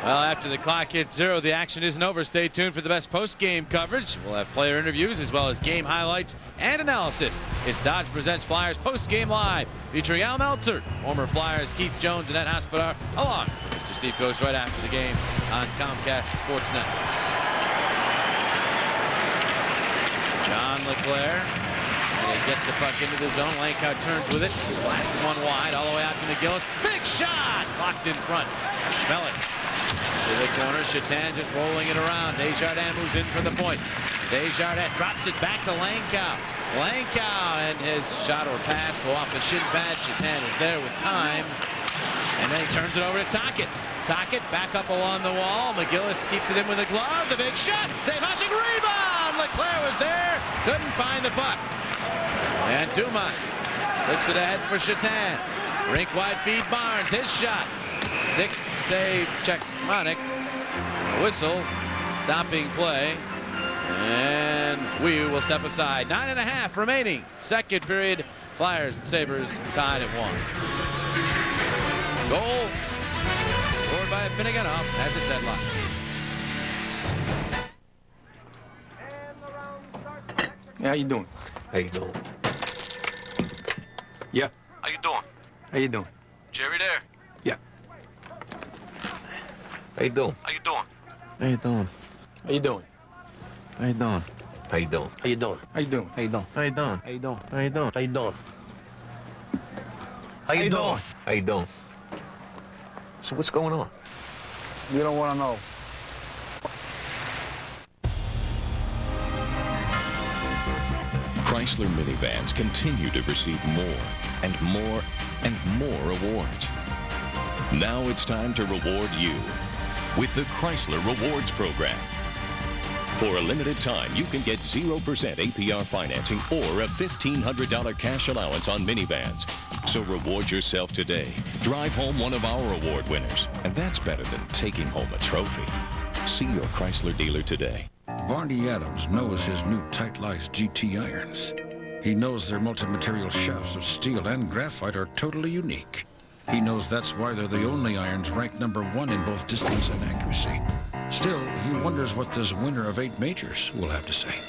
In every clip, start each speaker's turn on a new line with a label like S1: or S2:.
S1: Well, after the clock hits 0, the action isn't over. Stay tuned for the best post-game coverage. We'll have player interviews as well as game highlights and analysis. It's Dodge Presents Flyers Post-Game Live, featuring Al Meltzer, former Flyers Keith Jones, and Ed Hospodar, along with Mr. Steve Coates right after the game on Comcast Sportsnet. John LeClair. They get the puck into the zone. Langkow turns with it. Blasts one wide all the way out to McGillis. Big shot! Blocked in front. Schmelik to the corner. Chetan just rolling it around. Desjardins moves in for the point. Desjardins drops it back to Langkow. Langkow and his shot or pass go off the shin pad. Chetan is there with time. And then he turns it over to Tocchet. Tocchet back up along the wall. McGillis keeps it in with a glove. The big shot. Save Hutching rebound. LeClair was there. Couldn't find the puck. And Dumont flicks it ahead for Chetan. Rink wide feed Barnes. His shot. Stick save check Monic. Whistle stopping play. And we will step aside. 9.5 remaining. Second period. Flyers and Sabres tied at 1. Goal scored by Finneganov as a deadlock.
S2: Yeah, how you doing?
S3: How you doing?
S2: Yeah.
S4: How you doing?
S2: How you doing?
S4: Jerry there?
S2: Yeah.
S3: How you doing?
S4: How you doing?
S3: How you doing?
S2: How you doing?
S3: How you doing? How you doing?
S4: How you doing?
S2: How you doing?
S3: How you doing? How you doing?
S4: How you doing?
S3: How you doing?
S4: How you doing? How you doing?
S3: How you doing? So what's going on?
S5: You don't want to know.
S6: Chrysler minivans continue to receive more and more and more awards. Now it's time to reward you with the Chrysler Rewards Program. For a limited time, you can get 0% APR financing or a $1,500 cash allowance on minivans. So reward yourself today. Drive home one of our award winners. And that's better than taking home a trophy. See your Chrysler dealer today.
S7: Barney Adams knows his new Tightlice GT irons. He knows their multi-material shafts of steel and graphite are totally unique. He knows that's why they're the only irons ranked #1 in both distance and accuracy. Still, he wonders what this winner of 8 majors will have to say.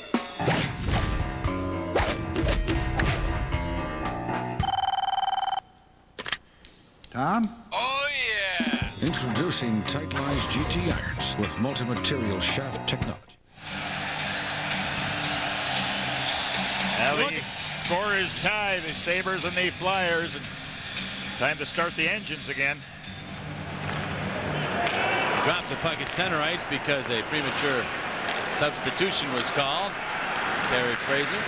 S5: Tom?
S4: Oh, yeah!
S7: Introducing Tightlice GT irons with multi-material shaft technology.
S8: Now the score is tied, the Sabres and the Flyers. And time to start the engines again.
S1: Dropped the puck at center ice because a premature substitution was called. Terry Fraser.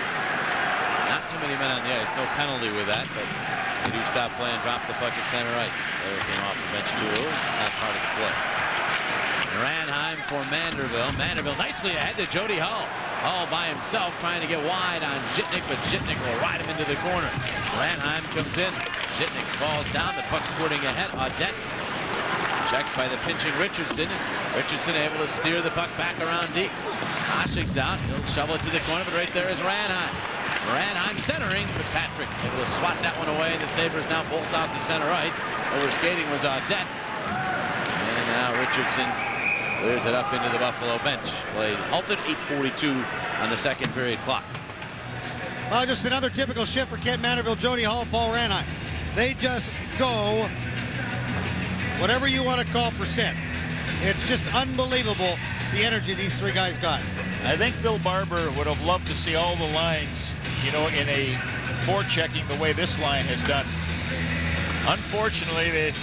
S1: Not too many men on the ice. No penalty with that, but they do stop play and drop the puck at center ice. Terry came off the bench too early. Not part of the play. Ranheim for Manderville. Manderville nicely ahead to Jody Hull. Hull by himself trying to get wide on Jitnik, but Jitnik will ride him into the corner. Ranheim comes in. Jitnik falls down. The puck squirting ahead. Audette checked by the pinching Richardson. Richardson able to steer the puck back around deep. Koshik's out. He'll shovel it to the corner, but right there is Ranheim. Ranheim centering, but Patrick able to swat that one away. The Sabres now bolt out to center ice. Over skating was Audette. And now Richardson clears it up into the Buffalo bench. Play halted, 8:42 on the second period clock.
S9: Just another typical shift for Kent Manderville, Jody Hull, Paul Ranheim. They just go whatever you want to call percent. It's just unbelievable the energy these three guys got.
S8: I think Bill Barber would have loved to see all the lines, you know, in a forechecking the way this line has done. Unfortunately, they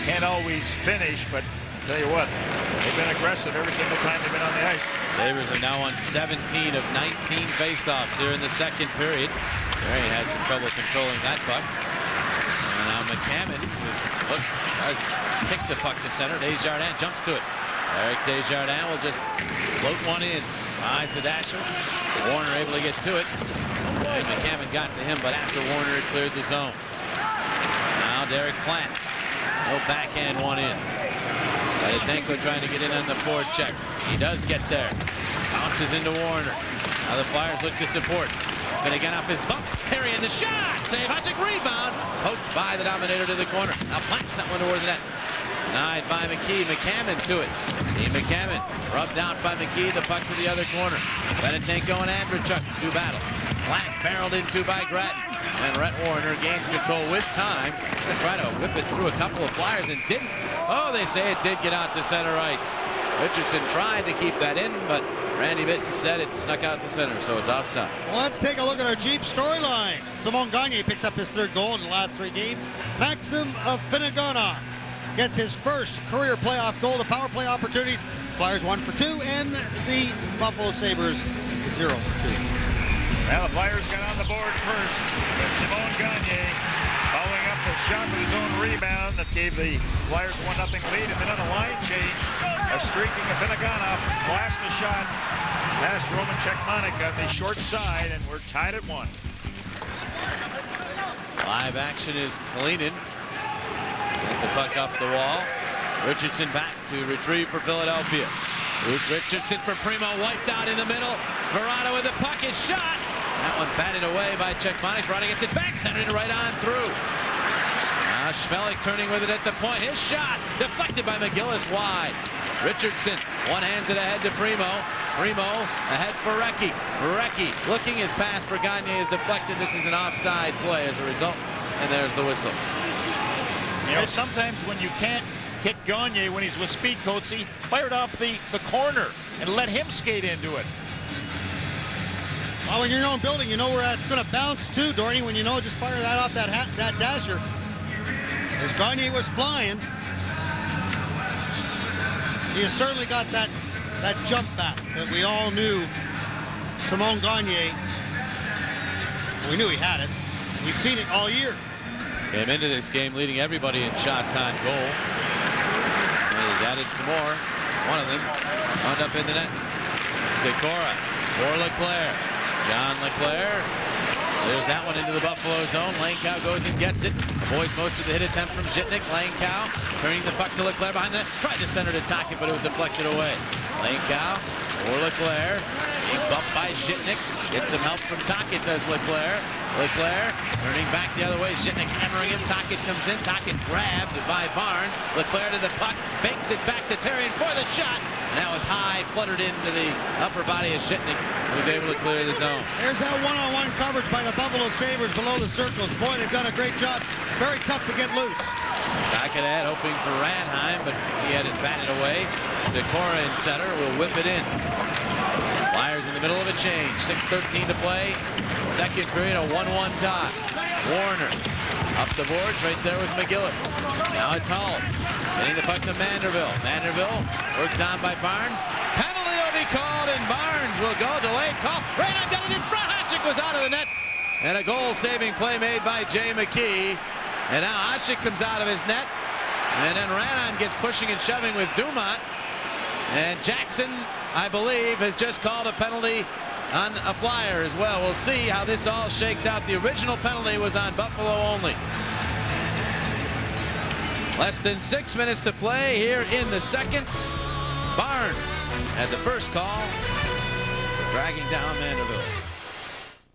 S8: can't always finish, but I'll tell you what, they've been aggressive every single time they've been on the ice.
S1: Sabres are now on 17 of 19 faceoffs here in the second period. Marion had some trouble controlling that puck. And now McCammon does kick the puck to center. Desjardins jumps to it. Eric Desjardins will just float one in. Finds the dasher. Warner able to get to it. And McCammon got to him, but after Warner had cleared the zone. Now Derek Plant. No backhand one in. Tarasenko trying to get in on the forward check. He does get there. Bounces into Warner. Now the Flyers look to support. Finnegan off his bump. Terry in the shot. Save. Hutching rebound. Poked by the Dominator to the corner. Now plants that one towards the net. Denied by McKee. McCammon to it. Dean McCammon rubbed out by McKee. The puck to the other corner. Benintenko and Andrechuk do battle. Black barreled into by Gratton. And Rhett Warner gains control with time to try to whip it through a couple of Flyers and didn't. Oh, they say it did get out to center ice. Richardson tried to keep that in, but Randy Mitten said it snuck out to center, so it's offside.
S9: Well, let's take a look at our Jeep storyline. Simon Gagne picks up his third goal in the last 3 games. Maxim Afinogenov gets his first career playoff goal. The power play opportunities, Flyers 1 for 2, and the Buffalo Sabres 0 for 2.
S8: Well, the Flyers got on the board first. But Simon Gagne following up a shot with his own rebound that gave the Flyers 1-0 lead. And then on a line change, a streaking Afinogenov blasts the shot past Roman Cechmanek on the short side, and we're tied at 1.
S1: Live action is Kalinin. Sent the puck up the wall. Richardson back to retrieve for Philadelphia. Richardson for Primo, wiped out in the middle. Verano with the puck, is shot. That one batted away by Cechmanek. Verano gets it back, centered it right on through. Now Schmelik turning with it at the point. His shot deflected by McGillis wide. Richardson one-hands it ahead to Primo. Primo ahead for Recchi. Recchi looking, his pass for Gagne is deflected. This is an offside play as a result. And there's the whistle.
S8: You know, sometimes when you can't hit Gagne when he's with speed coats, he fired off the corner and let him skate into it.
S9: Well, when you're in your own building, you know where it's going to bounce to, Dorney. When you know, just fire that off that dasher. As Gagne was flying, he has certainly got that jump back that we all knew Simon Gagne. We knew he had it. We've seen it all year.
S1: Came into this game leading everybody in shots on goal. And he's added some more. One of them wound up in the net. Sikora for Leclerc. John Leclerc. There's that one into the Buffalo zone. Langkow goes and gets it. Avoids most of the hit attempt from Zhitnik. Langkow turning the puck to Leclerc behind the net. Tried to center to Tocchet, but it was deflected away. Langkow for Leclerc. Being bumped by Zhitnik. Gets some help from Tocchet, does Leclerc. Leclerc turning back the other way. Zhitnik hammering him. Tocchet comes in. Tocchet grabbed by Barnes. Leclerc to the puck. Banks it back to Therrien for the shot. And that was high. Fluttered into the upper body of Zhitnik, who was able to clear the zone.
S9: There's that one-on-one coverage by the Buffalo Sabres below the circles. Boy, they've done a great job. Very tough to get loose.
S1: Tocchet hoping for Ranheim, but he had it batted away. Sikora in center will whip it in. Flyers in the middle of a change. 6:13 to play. Second period, a 1-1 tie. Warner up the boards. Right there was McGillis. Now it's Hull. Getting the puck to Manderville. Manderville worked on by Barnes. Penalty will be called, and Barnes will go. Delayed call. Ranheim got it in front. Hasek was out of the net. And a goal-saving play made by Jay McKee. And now Hasek comes out of his net. And then Ranheim gets pushing and shoving with Dumont. And Jackson, I believe, has just called a penalty on a Flyer as well. We'll see how this all shakes out. The original penalty was on Buffalo only. Less than 6 minutes to play here in the second. Barnes had the first call for dragging down Manderville.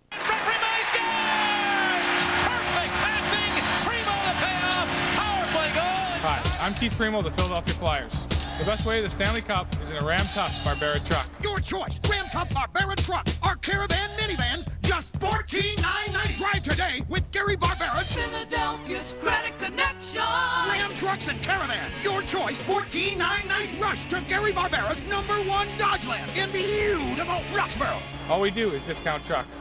S1: Primo scores! Perfect passing! Primo the payoff! Power play goal!
S10: Hi, I'm Keith Primo of the Philadelphia Flyers. The best way to the Stanley Cup is in a Ram Tough Barbera truck.
S11: Your choice, Ram Tough Barbera trucks. Our caravan minivans, just $14,990. Drive today with Gary Barbera's
S12: Philadelphia's credit connection.
S11: Ram trucks and caravan. Your choice, $14,990. Rush to Gary Barbera's #1 Dodgeland in beautiful Roxborough.
S10: All we do is discount trucks.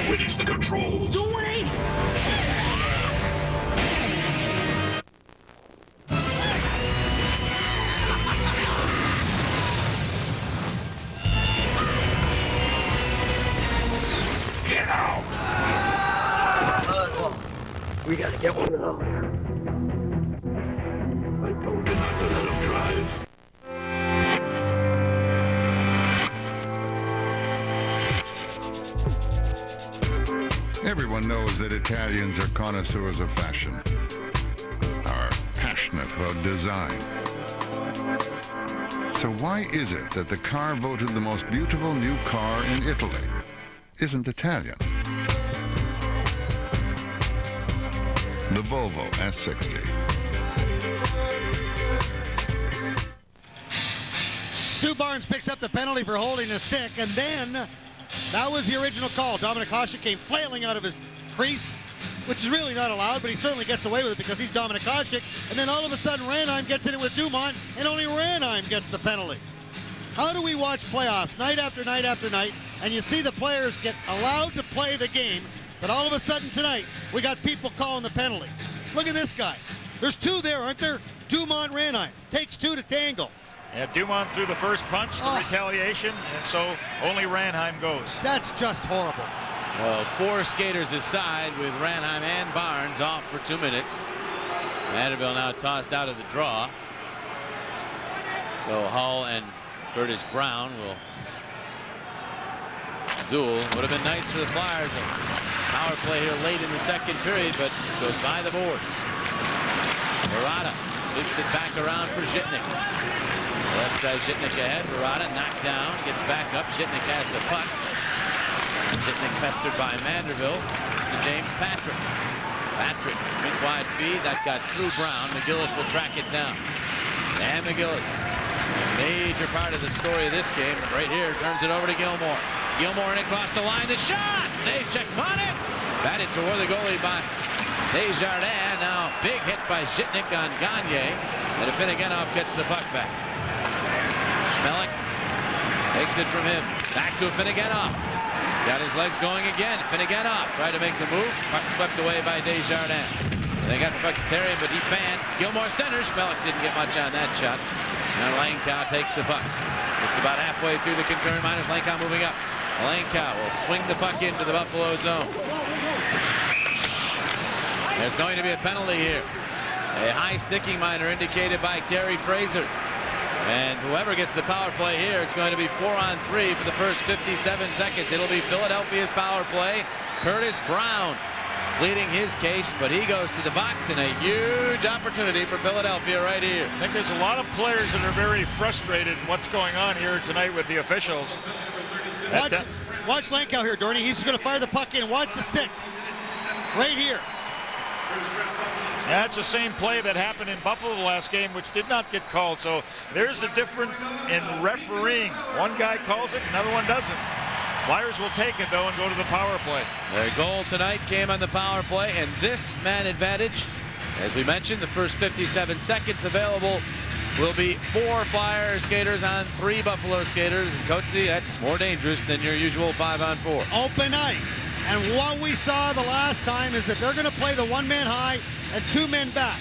S11: Release the controls. Do 180. Get out.
S13: We gotta get one out. I told you not to let him drive.
S7: Everyone knows that Italians are connoisseurs of fashion, are passionate about design. So why is it that the car voted the most beautiful new car in Italy isn't Italian?
S14: the Volvo S60.
S9: Stu Barnes picks up the penalty for holding the stick, and then that was the original call. Dominik Hasek came flailing out of his crease, which is really not allowed, but he certainly gets away with it because he's Dominik Hasek. And then all of a sudden, Ranheim gets in it with Dumont, and only Ranheim gets the penalty. How do we watch playoffs night after night after night, and you see the players get allowed to play the game, but all of a sudden tonight, we got people calling the penalties. Look at this guy. There's two there, aren't there? Dumont, Ranheim. Takes two to tangle.
S8: Yeah, Dumont threw the first punch, the retaliation, and so only Ranheim goes.
S9: That's just horrible.
S1: So 4 skaters aside with Ranheim and Barnes off for 2 minutes. Vanderbilt now tossed out of the draw. So Hull and Curtis Brown will duel. Would have been nice for the Flyers. A power play here late in the second period, but goes by the boards. Murata sweeps it back around for Zhitnik. Left side, Zhitnik ahead. Murata knocked down, gets back up. Zhitnik has the puck. Zhitnik pestered by Vanderbilt to James Patrick. Patrick, big wide feed. That got through Brown. McGillis will track it down. And McGillis, a major part of the story of this game, right here, turns it over to Gilmore. Gilmore in across the line. The shot! Save check on it! Batted toward the goalie by Desjardins. Now, big hit by Zhitnik on Gagne. And Afinogenov gets the puck back. Schmelik takes it from him. Back to Afinogenov. Got his legs going again. Afinogenov tried to make the move. Puck swept away by Desjardins. They got the puck to Terry, but he fanned. Gilmore centers. Schmelik didn't get much on that shot. Now Langkow takes the puck. Just about halfway through the concurrent minors. Langkow moving up. Langkow will swing the puck into the Buffalo zone. There's going to be a penalty here. A high sticking minor indicated by Gary Fraser. And whoever gets the power play here, it's going to be 4-on-3 for the first 57 seconds. It'll be Philadelphia's power play. Curtis Brown pleading his case, but he goes to the box, and a huge opportunity for Philadelphia right here.
S8: I think there's a lot of players that are very frustrated in what's going on here tonight with the officials.
S9: Watch Langkow here, Dorney. He's going to fire the puck in. Watch the stick. Right here.
S8: That's the same play that happened in Buffalo the last game, which did not get called. So there's a difference in refereeing. One guy calls it, another one doesn't. Flyers will take it, though, and go to the power play.
S1: Their goal tonight came on the power play, and this man advantage, as we mentioned, the first 57 seconds available will be 4 Flyer skaters on 3 Buffalo skaters. And Coatsy, that's more dangerous than your usual 5-on-4.
S9: Open ice. And what we saw the last time is that they're going to play the 1-man high and 2 men back.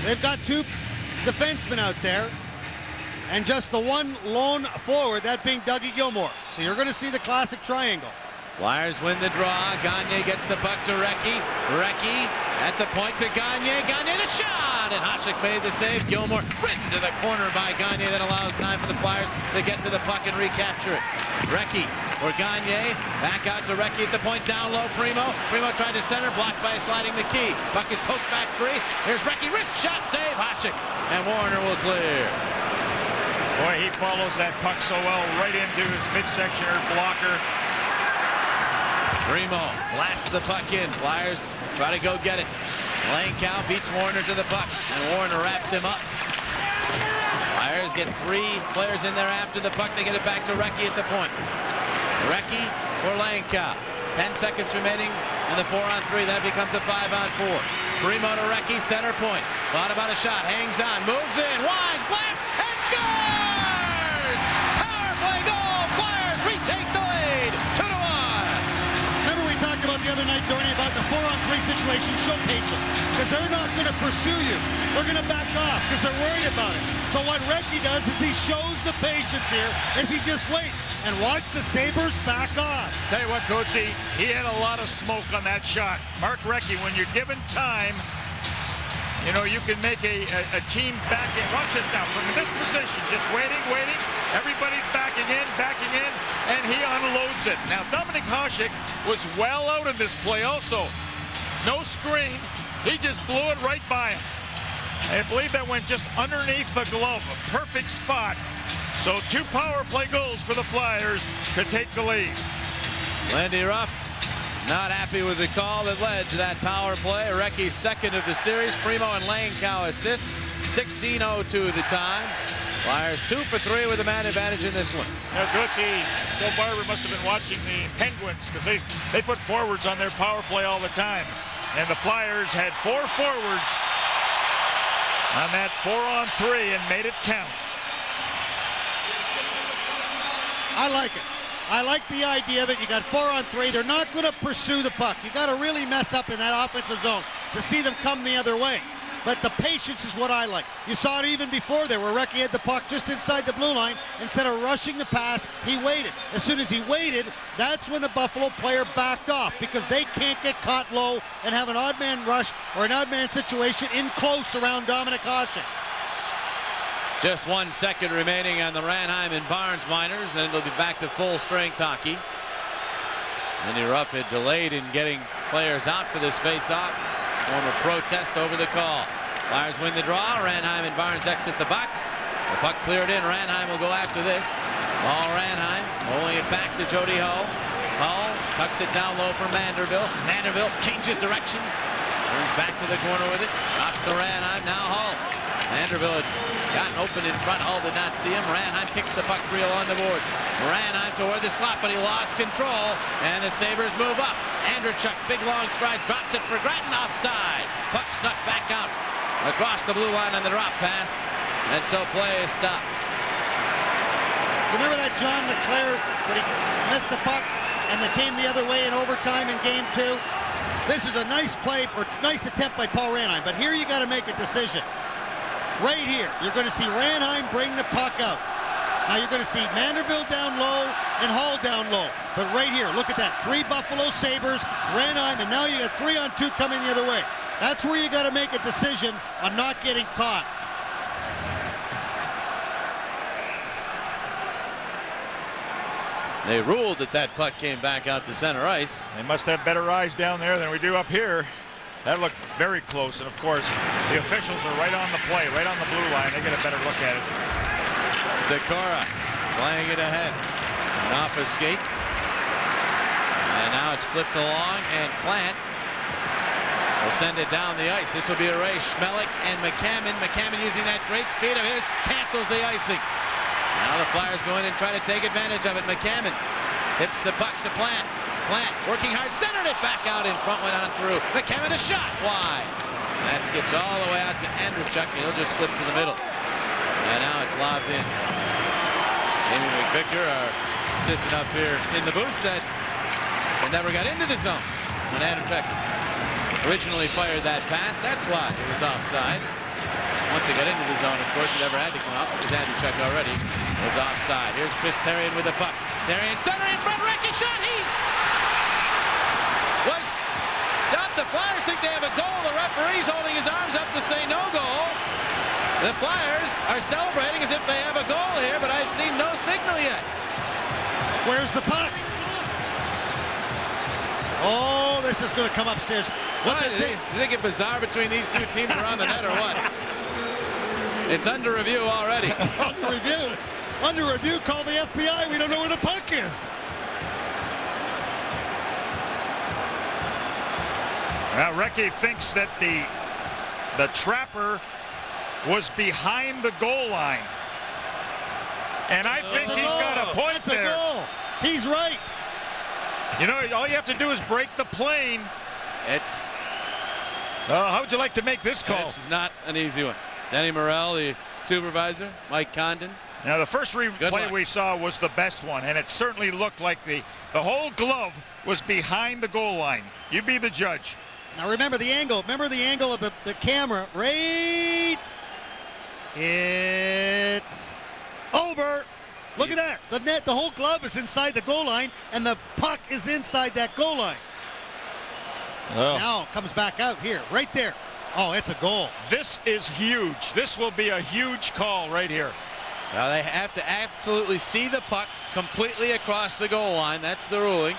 S9: They've got 2 defensemen out there and just the one lone forward, that being Dougie Gilmore. So you're going to see the classic triangle.
S1: Flyers win the draw. Gagne gets the puck to Recchi. Recchi at the point to Gagne. Gagne the shot! And Hasek made the save. Gilmore written to the corner by Gagne. That allows time for the Flyers to get to the puck and recapture it. Recchi or Gagne. Back out to Recchi at the point. Down low, Primo. Primo tried to center. Blocked by sliding McKee. Puck is poked back free. Here's Recchi. Wrist shot save. Hasek. And Warner will clear.
S8: Boy, he follows that puck so well right into his midsection blocker.
S1: Primo blasts the puck in. Flyers try to go get it. Langkow beats Warner to the puck, and Warner wraps him up. Flyers get 3 players in there after the puck. They get it back to Recchi at the point. Recchi for Langkow. 10 seconds remaining in the 4-on-3. Then it becomes a 5-on-4. Primo to Recchi, center point. Thought about a shot. Hangs on. Moves in. Wide. Blast. And scores! Power play goal. Flyers retake the lead. 2-1.
S9: Remember we talked about the other night, Dorney, about the 4-on-3 situation. Show patience, because they're not going to pursue you. They're going to back off because they're worried about it. So what Recchi does is he shows the patience here as he just waits and watch the Sabres back off.
S8: Tell you what, Coatsy, he had a lot of smoke on that shot. Mark Recchi, when you're given time, you know, you can make a team back in. Watch this now, from this position, just waiting. Everybody's backing in, and he unloads it. Now, Dominik Hasek was well out in this play also. No screen. He just blew it right by him. I believe that went just underneath the glove. A perfect spot. So 2 power play goals for the Flyers to take the lead.
S1: Landy Ruff Not happy with the call that led to that power play. Recchi's second of the series. Primo and Langkow assist. 16:02 the time. Flyers 2 for 3 with a man advantage in this one.
S8: Now, Goodsey, Bill Barber must have been watching the Penguins because they put forwards on their power play all the time. And the Flyers had 4 forwards on that 4-on-3 and made it count.
S9: I like it. I like the idea of it. You got 4-on-3. They're not going to pursue the puck. You got to really mess up in that offensive zone to see them come the other way. But the patience is what I like. You saw it even before there where Recchi had the puck just inside the blue line. Instead of rushing the pass, he waited. As soon as he waited, that's when the Buffalo player backed off because they can't get caught low and have an odd man rush or an odd man situation in close around Dominik Hasek.
S1: Just 1 second remaining on the Ranheim and Barnes minors, and it'll be back to full strength hockey. Andy Ruff had delayed in getting players out for this face-off. Form of protest over the call. Flyers win the draw. Ranheim and Barnes exit the box. The puck cleared in. Ranheim will go after this. Ball Ranheim, rolling it back to Jody Hull. Hull tucks it down low for Manderville. Manderville changes direction. Turns back to the corner with it. Drops to Ranheim. Now Hull. Manderville had gotten open in front. Hull did not see him. Ranheim kicks the puck free along the boards. Ranheim toward the slot, but he lost control. And the Sabres move up. Andrechuk, big long stride, drops it for Grattan offside. Puck snuck back out across the blue line on the drop pass. And so play is stopped.
S9: Remember that John LeClair when he missed the puck and they came the other way in overtime in game 2? This is a nice play or nice attempt by Paul Ranheim, but here you got to make a decision. Right here, you're going to see Ranheim bring the puck out. Now you're going to see Manderville down low and Hall down low. But right here, look at that. 3 Buffalo Sabres, Ranheim, and now you got 3-on-2 coming the other way. That's where you got to make a decision on not getting caught.
S1: They ruled that puck came back out to center ice.
S8: They must have better eyes down there than we do up here. That looked very close, and of course, the officials are right on the play, right on the blue line. They get a better look at it.
S1: Sikora playing it ahead. An off escape. And now it's flipped along, and Plant will send it down the ice. This will be a race. Schmelik and McCammon. McCammon using that great speed of his cancels the icing. Now the Flyers go in and try to take advantage of it. McCammon hips the pucks to Plant. Plant working hard, centered it back out in front, went on through. McCammon a shot wide. That skips all the way out to Andrechuk, and he'll just flip to the middle. And now it's lobbed in. Amy McVicker, our assistant up here in the booth, said it never got into the zone when Andrechuk originally fired that pass. That's why it was offside. Once it got into the zone, of course, it never had to come out because Andrechuk already was offside. Here's Chris Therien with the puck. Therien center in front, Recchi shot. He was stopped. The Flyers think they have a goal. The referee's holding his arms up to say no goal. The Flyers are celebrating as if they have a goal here, but I've seen no signal yet.
S9: Where's the puck? Oh, this is going to come upstairs.
S1: What do you think it bizarre between these two teams around the net or what? It's under review already.
S9: Under review? Under review, call the FBI. We don't know where the puck is.
S8: Now, Recchi thinks that the trapper was behind the goal line. And I think he's got a point there.
S9: It's a goal. He's right.
S8: You know, all you have to do is break the plane.
S1: It's...
S8: how would you like to make this call?
S1: This is not an easy one. Denny Morrell, the supervisor, Mike Condon.
S8: Now, the first replay we saw was the best one, and it certainly looked like the whole glove was behind the goal line. You be the judge.
S9: Now, remember the angle. Remember the angle of the camera. Right. It's over. Look at that. The net, the whole glove is inside the goal line, and the puck is inside that goal line. Oh. Now it comes back out here, right there. Oh, it's a goal.
S8: This is huge. This will be a huge call right here.
S1: Now they have to absolutely see the puck completely across the goal line. That's the ruling.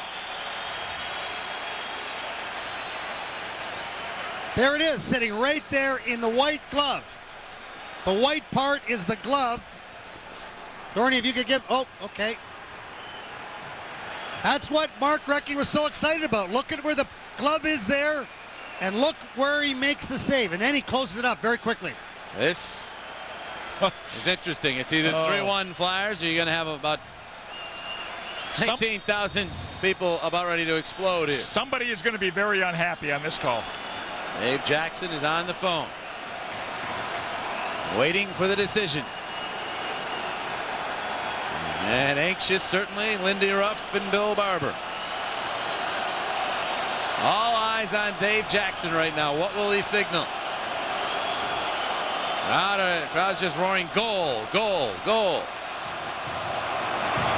S9: There it is, sitting right there in the white glove. The white part is the glove. Thorny, if you could give, oh, okay. That's what Mark Recchi was so excited about. Look at where the glove is there, and look where he makes the save, and then he closes it up very quickly.
S1: This is interesting. It's either 3-1 Flyers, or you're going to have about 19,000 people about ready to explode here.
S8: Somebody is going to be very unhappy on this call.
S1: Dave Jackson is on the phone, waiting for the decision. And anxious, certainly, Lindy Ruff and Bill Barber. All eyes on Dave Jackson right now. What will he signal? Crowd's just roaring, goal, goal, goal.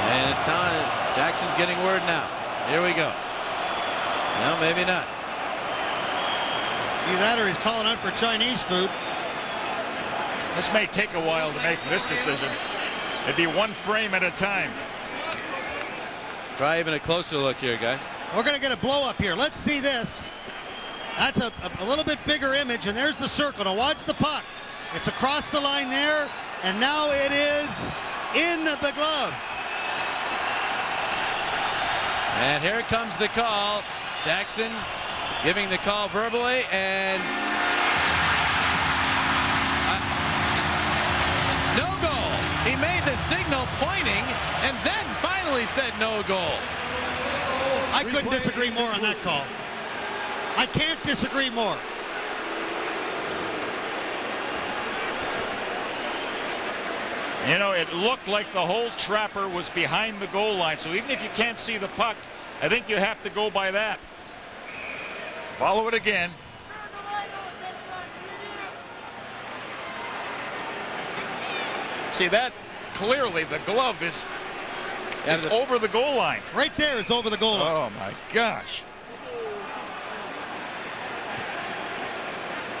S1: And Jackson's getting word now. Here we go. No, maybe not.
S9: Either that or he's calling out for Chinese food.
S8: This may take a while to make this decision. It'd be one frame at a time.
S1: Try even a closer look here, guys.
S9: We're going to get a blow up here. Let's see this. That's a little bit bigger image, and there's the circle. Now watch the puck. It's across the line there, and now it is in the glove.
S1: And here comes the call. Jackson giving the call verbally, and no goal. He made the signal pointing, and then finally said no goal.
S9: I couldn't disagree more on that call. I can't disagree more.
S8: You know, it looked like the whole trapper was behind the goal line. So even if you can't see the puck, I think you have to go by that. Follow it again. See that? Clearly the glove is over the goal line.
S9: Right there is over the goal line.
S8: Oh my gosh.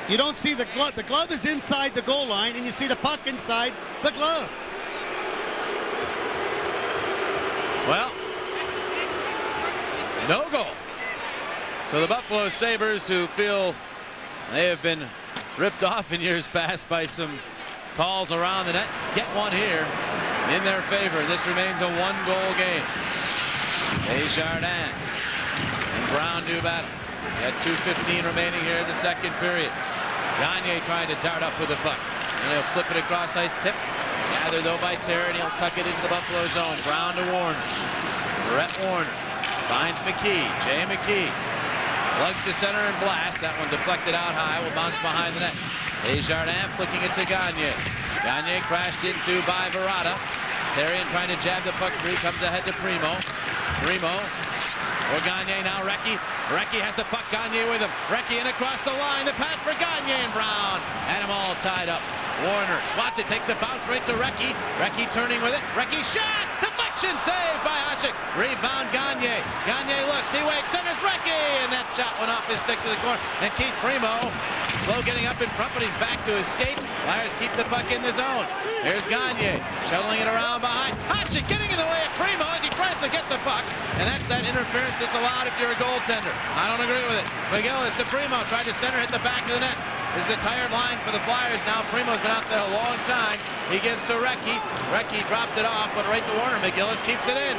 S9: You don't see the glove. The glove is inside the goal line, and you see the puck inside the glove.
S1: Well, no goal. So the Buffalo Sabres, who feel they have been ripped off in years past by some calls around the net, get one here in their favor. This remains a one-goal game. Desjardins and Brown do battle. At 2:15 remaining here in the second period. Gagne trying to dart up with the puck. And he'll flip it across ice, tip. Gathered though by Terry, and he'll tuck it into the Buffalo zone. Brown to Warner. Brett Warner finds McKee. Jay McKee lugs to center and blast. That one deflected out high, will bounce behind the net. Desjardins flicking it to Gagne. Gagne crashed into by Verrata. Therrien trying to jab the puck free, comes ahead to Primo. Primo or Gagne now. Recchi. Recchi has the puck. Gagne with him. Recchi in across the line. The pass for Gagne, and Brown had him all tied up. Warner swats it, takes a bounce right to Recchi. Recchi turning with it. Recchi shot. Deflection saved by Hasek. Rebound Gagne. Gagne looks. He waits. Centers Recchi, and that shot went off his stick to the corner. And Keith Primo slow getting up in front, but he's back to his skates. Flyers keep the puck in the zone. Here's Gagne shuttling it around behind. Hasek getting in the way of Primo as he tries to get the puck, and that's that interference that's allowed if you're a goaltender. I don't agree with it. McGillis to Primo, tried to center, hit the back of the net. This is a tired line for the Flyers now. Primo's been out there a long time. He gives to Recchi. Recchi dropped it off, but right to Warner. McGillis keeps it in.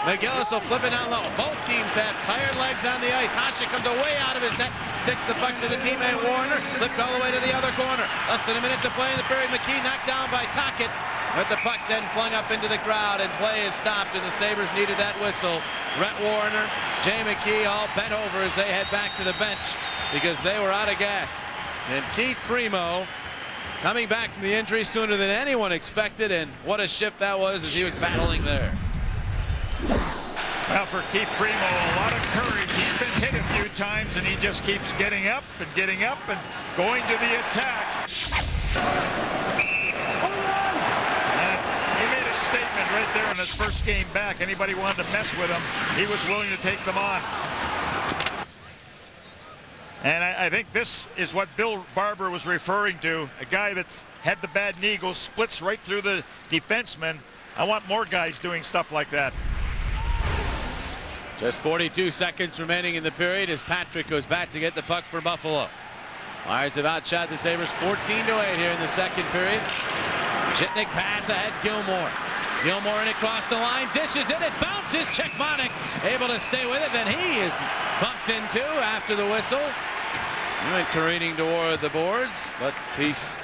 S1: McGillis will flip it down low. Both teams have tired legs on the ice. Hasek comes away out of his net, sticks the puck to the teammate Warner, slipped all the way to the other corner. Less than a minute to play in the period. McKee knocked down by Tocchet, but the puck then flung up into the crowd, and play is stopped, and the Sabres needed that whistle. Brett Warner, Jay McKee all bent over as they head back to the bench because they were out of gas. And Keith Primo coming back from the injury sooner than anyone expected, and what a shift that was as he was battling there.
S8: Well, for Keith Primo, a lot of courage. He's been hit a few times, and he just keeps getting up and going to the attack. He made a statement right there in his first game back. Anybody wanted to mess with him, he was willing to take them on. And I think this is what Bill Barber was referring to. A guy that's had the bad knee, goes splits right through the defenseman. I want more guys doing stuff like that.
S1: Just 42 seconds remaining in the period as Patrick goes back to get the puck for Buffalo. Flyers have outshot the Sabres 14-8 here in the second period. Zhitnik pass ahead, Gilmore. Gilmore in across the line, dishes it, it bounces. Czechmanek able to stay with it, then he is bumped into after the whistle. He went careening toward the boards, but peace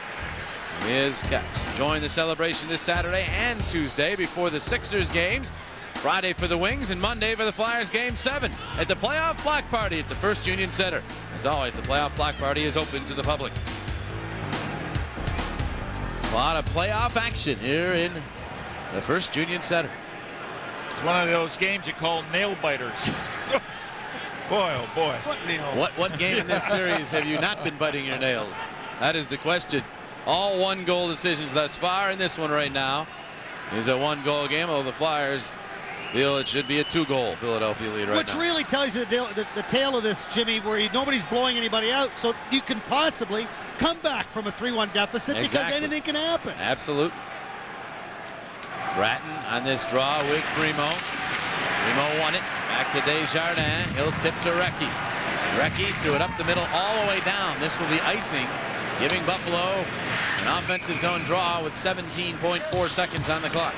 S1: is kept. Join the celebration this Saturday and Tuesday before the Sixers games. Friday for the Wings and Monday for the Flyers Game 7 at the playoff block party at the First Union Center. As always, the playoff block party is open to the public. A lot of playoff action here in the First Union Center.
S8: It's one of those games you call nail biters. Boy, oh boy.
S9: What nails?
S1: What game in this series have you not been biting your nails? That is the question. All one-goal decisions thus far, and this one right now is a one-goal game, although the Flyers feel it should be a two-goal Philadelphia lead right
S9: Which
S1: now.
S9: really tells you the tale of this, Jimmy, where nobody's blowing anybody out, so you can possibly come back from a 3-1 deficit because anything can happen.
S1: Absolutely. Bratton on this draw with Primo. Primo won it. Back to Desjardins. He'll tip to Recchi. Recchi threw it up the middle all the way down. This will be icing, giving Buffalo an offensive zone draw with 17.4 seconds on the clock.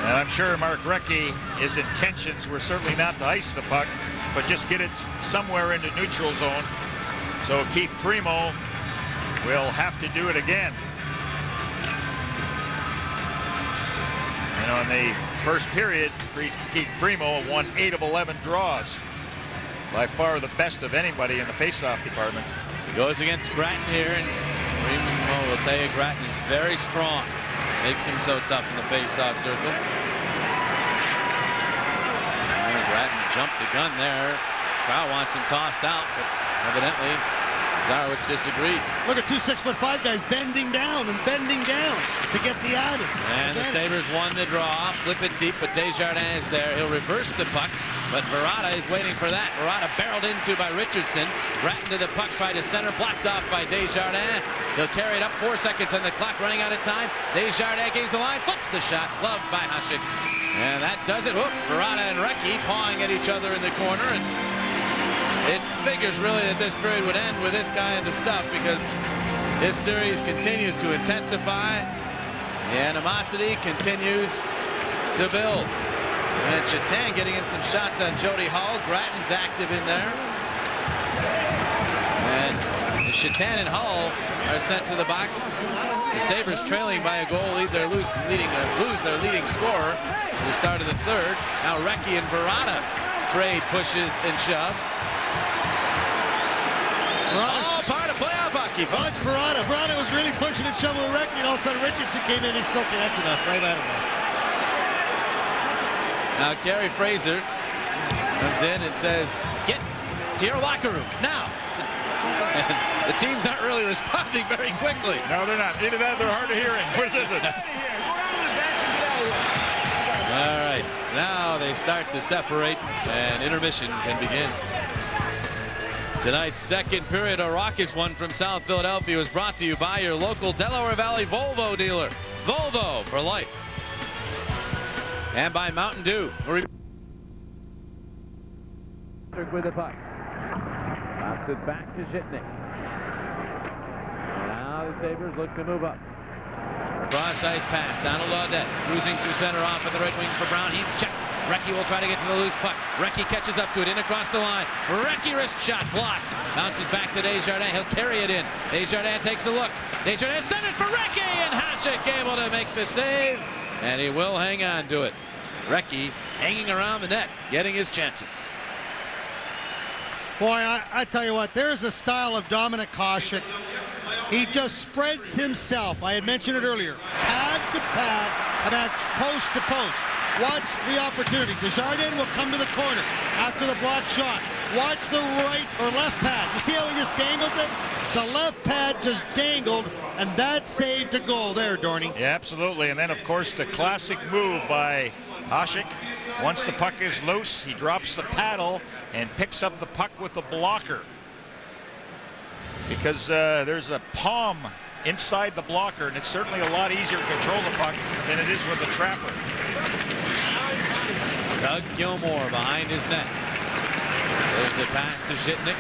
S8: And I'm sure Mark Recchi, his intentions were certainly not to ice the puck, but just get it somewhere into neutral zone. So Keith Primo will have to do it again. You know, in the first period, Keith Primo won 8 of 11 draws. By far the best of anybody in the faceoff department.
S1: He goes against Gratton here, and Primo will tell you Gratton is very strong. Makes him so tough in the faceoff circle. Gratton jumped the gun there. Crowd wants him tossed out, but evidently Zarowicz disagrees.
S9: Look at 2 6'5" guys bending down to get the out.
S1: And the Sabres won the draw. Flip it deep, but Desjardins is there. He'll reverse the puck, but Verrata is waiting for that. Verrata barreled into by Richardson. Gratton to the puck, tried to center, blocked off by Desjardins. He'll carry it up, 4 seconds on the clock, running out of time. Desjardins gains the line, flips the shot, gloved by Hasek. And that does it. Whoop, Verrata and Recchi pawing at each other in the corner, and it figures really that this period would end with this kind of stuff because this series continues to intensify. The animosity continues to build. And Chetan getting in some shots on Jody Hull. Gratton's active in there. And Chetan and Hull are sent to the box. The Sabres trailing by a goal, lose their leading scorer at the start of the third. Now Recchi and Verrata trade pushes and shoves. All part of playoff hockey, folks.
S9: Verrata was really pushing and shoving with Recchi, and all of a sudden Richardson came in. He said, okay, that's enough. Right out of there.
S1: Now Gary Fraser comes in and says, get to your locker rooms now. And the teams aren't really responding very quickly.
S8: No, they're not. Either that, they're hard of hearing. Which is it?
S1: All right, now they start to separate, and intermission can begin. Tonight's second period, a raucous one from South Philadelphia, was brought to you by your local Delaware Valley Volvo dealer. Volvo for life. And by Mountain Dew. With the puck. Drops it back to Zhitnik. Now the Sabres look to move up. Cross ice pass. Donald Audette cruising through center off of the right wing for Brown. He's checked. Recchi will try to get to the loose puck. Recchi catches up to it, in across the line. Recchi wrist shot blocked. Bounces back to Desjardins. He'll carry it in. Desjardins takes a look. Desjardins sent it for Recchi, and Hasek able to make the save. And he will hang on to it. Recchi hanging around the net, getting his chances.
S9: Boy, I tell you what, there's a style of Dominik Hasek. He just spreads himself. I had mentioned it earlier. Pad to pad, and then post to post. Watch the opportunity. Desjardins will come to the corner after the block shot. Watch the right or left pad. You see how he just dangles it? The left pad just dangled, and that saved a goal there, Dorney.
S8: Yeah, absolutely. And then, of course, the classic move by Hasek. Once the puck is loose, he drops the paddle and picks up the puck with the blocker. Because there's a palm inside the blocker, and it's certainly a lot easier to control the puck than it is with the trapper.
S1: Doug Gilmore behind his net. There's the pass to Zhitnik.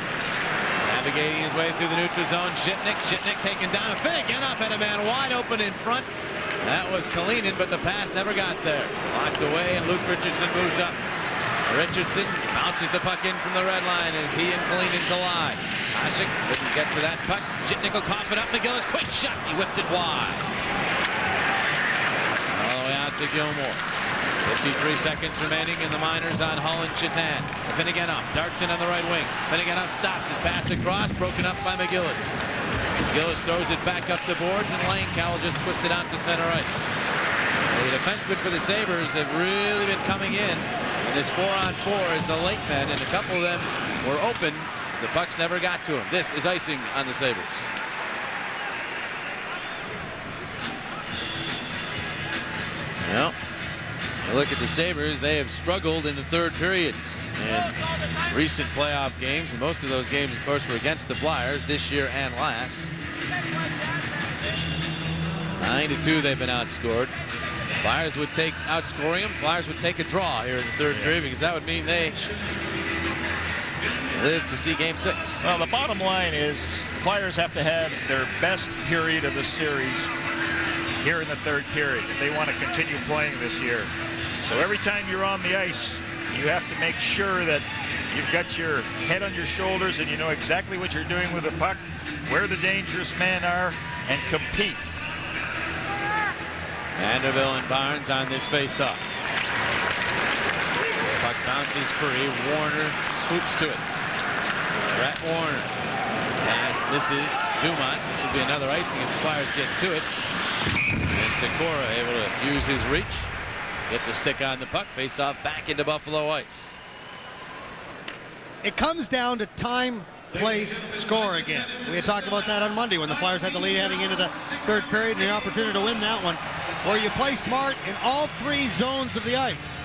S1: Navigating his way through the neutral zone. Zhitnik taken down. Finnegan up at a man wide open in front. That was Kalinin, but the pass never got there. Locked away, and Luke Richardson moves up. Richardson bounces the puck in from the red line as he and Kalinin collide. Hasek couldn't get to that puck. Zhitnik will cough it up. McGillis, quick shot. He whipped it wide. All the way out to Gilmore. 53 seconds remaining in the minors on Hull and Chetan. Finnegan up, darts in on the right wing. Finnegan up, stops his pass across, broken up by McGillis. McGillis throws it back up the boards, and Langkow will just twist it out to center ice. The defensemen for the Sabres have really been coming in this 4-on-4 as the late men, and a couple of them were open. The pucks never got to him. This is icing on the Sabres. Well, look at the Sabres. They have struggled in the third periods in recent playoff games, and most of those games, of course, were against the Flyers this year and last. 9-2 they've been outscored. Flyers would take outscoring them. Flyers would take a draw here in the third period, because that would mean they live to see Game 6.
S8: Well, the bottom line is Flyers have to have their best period of the series here in the third period if they want to continue playing this year. So every time you're on the ice, you have to make sure that you've got your head on your shoulders and you know exactly what you're doing with the puck, where the dangerous men are, and compete.
S1: Vanderbilt and Barnes on this face-off. Puck bounces free. Warner swoops to it. Brett Warner. Pass misses Dumont. This will be another icing if the Flyers get to it. And Sikora able to use his reach. Get the stick on the puck. Face-off back into Buffalo ice.
S9: It comes down to time, place, score again. We had talked about that on Monday when the Flyers had the lead heading into the third period and the opportunity to win that one, where you play smart in all three zones of the ice.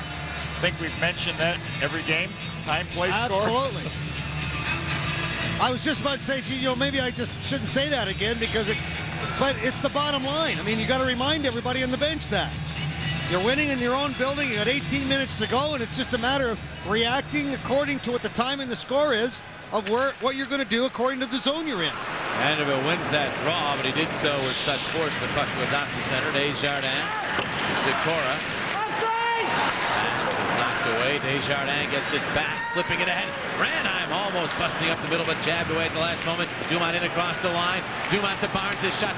S8: I think we've mentioned that every game. Time, place, score.
S9: Absolutely. I was just about to say, gee, you know, maybe I just shouldn't say that again but it's the bottom line. I mean, you got to remind everybody on the bench that. You're winning in your own building. You got 18 minutes to go, and it's just a matter of reacting according to what the time and the score is of what you're going to do according to the zone you're in.
S1: Vanderbilt wins that draw, but he did so with such force the puck goes out to center. Desjardins. Sikora. Pass is knocked away. Desjardins gets it back, flipping it ahead. Ranheim almost busting up the middle, but jabbed away at the last moment. Dumont in across the line. Dumont to Barnes. His shot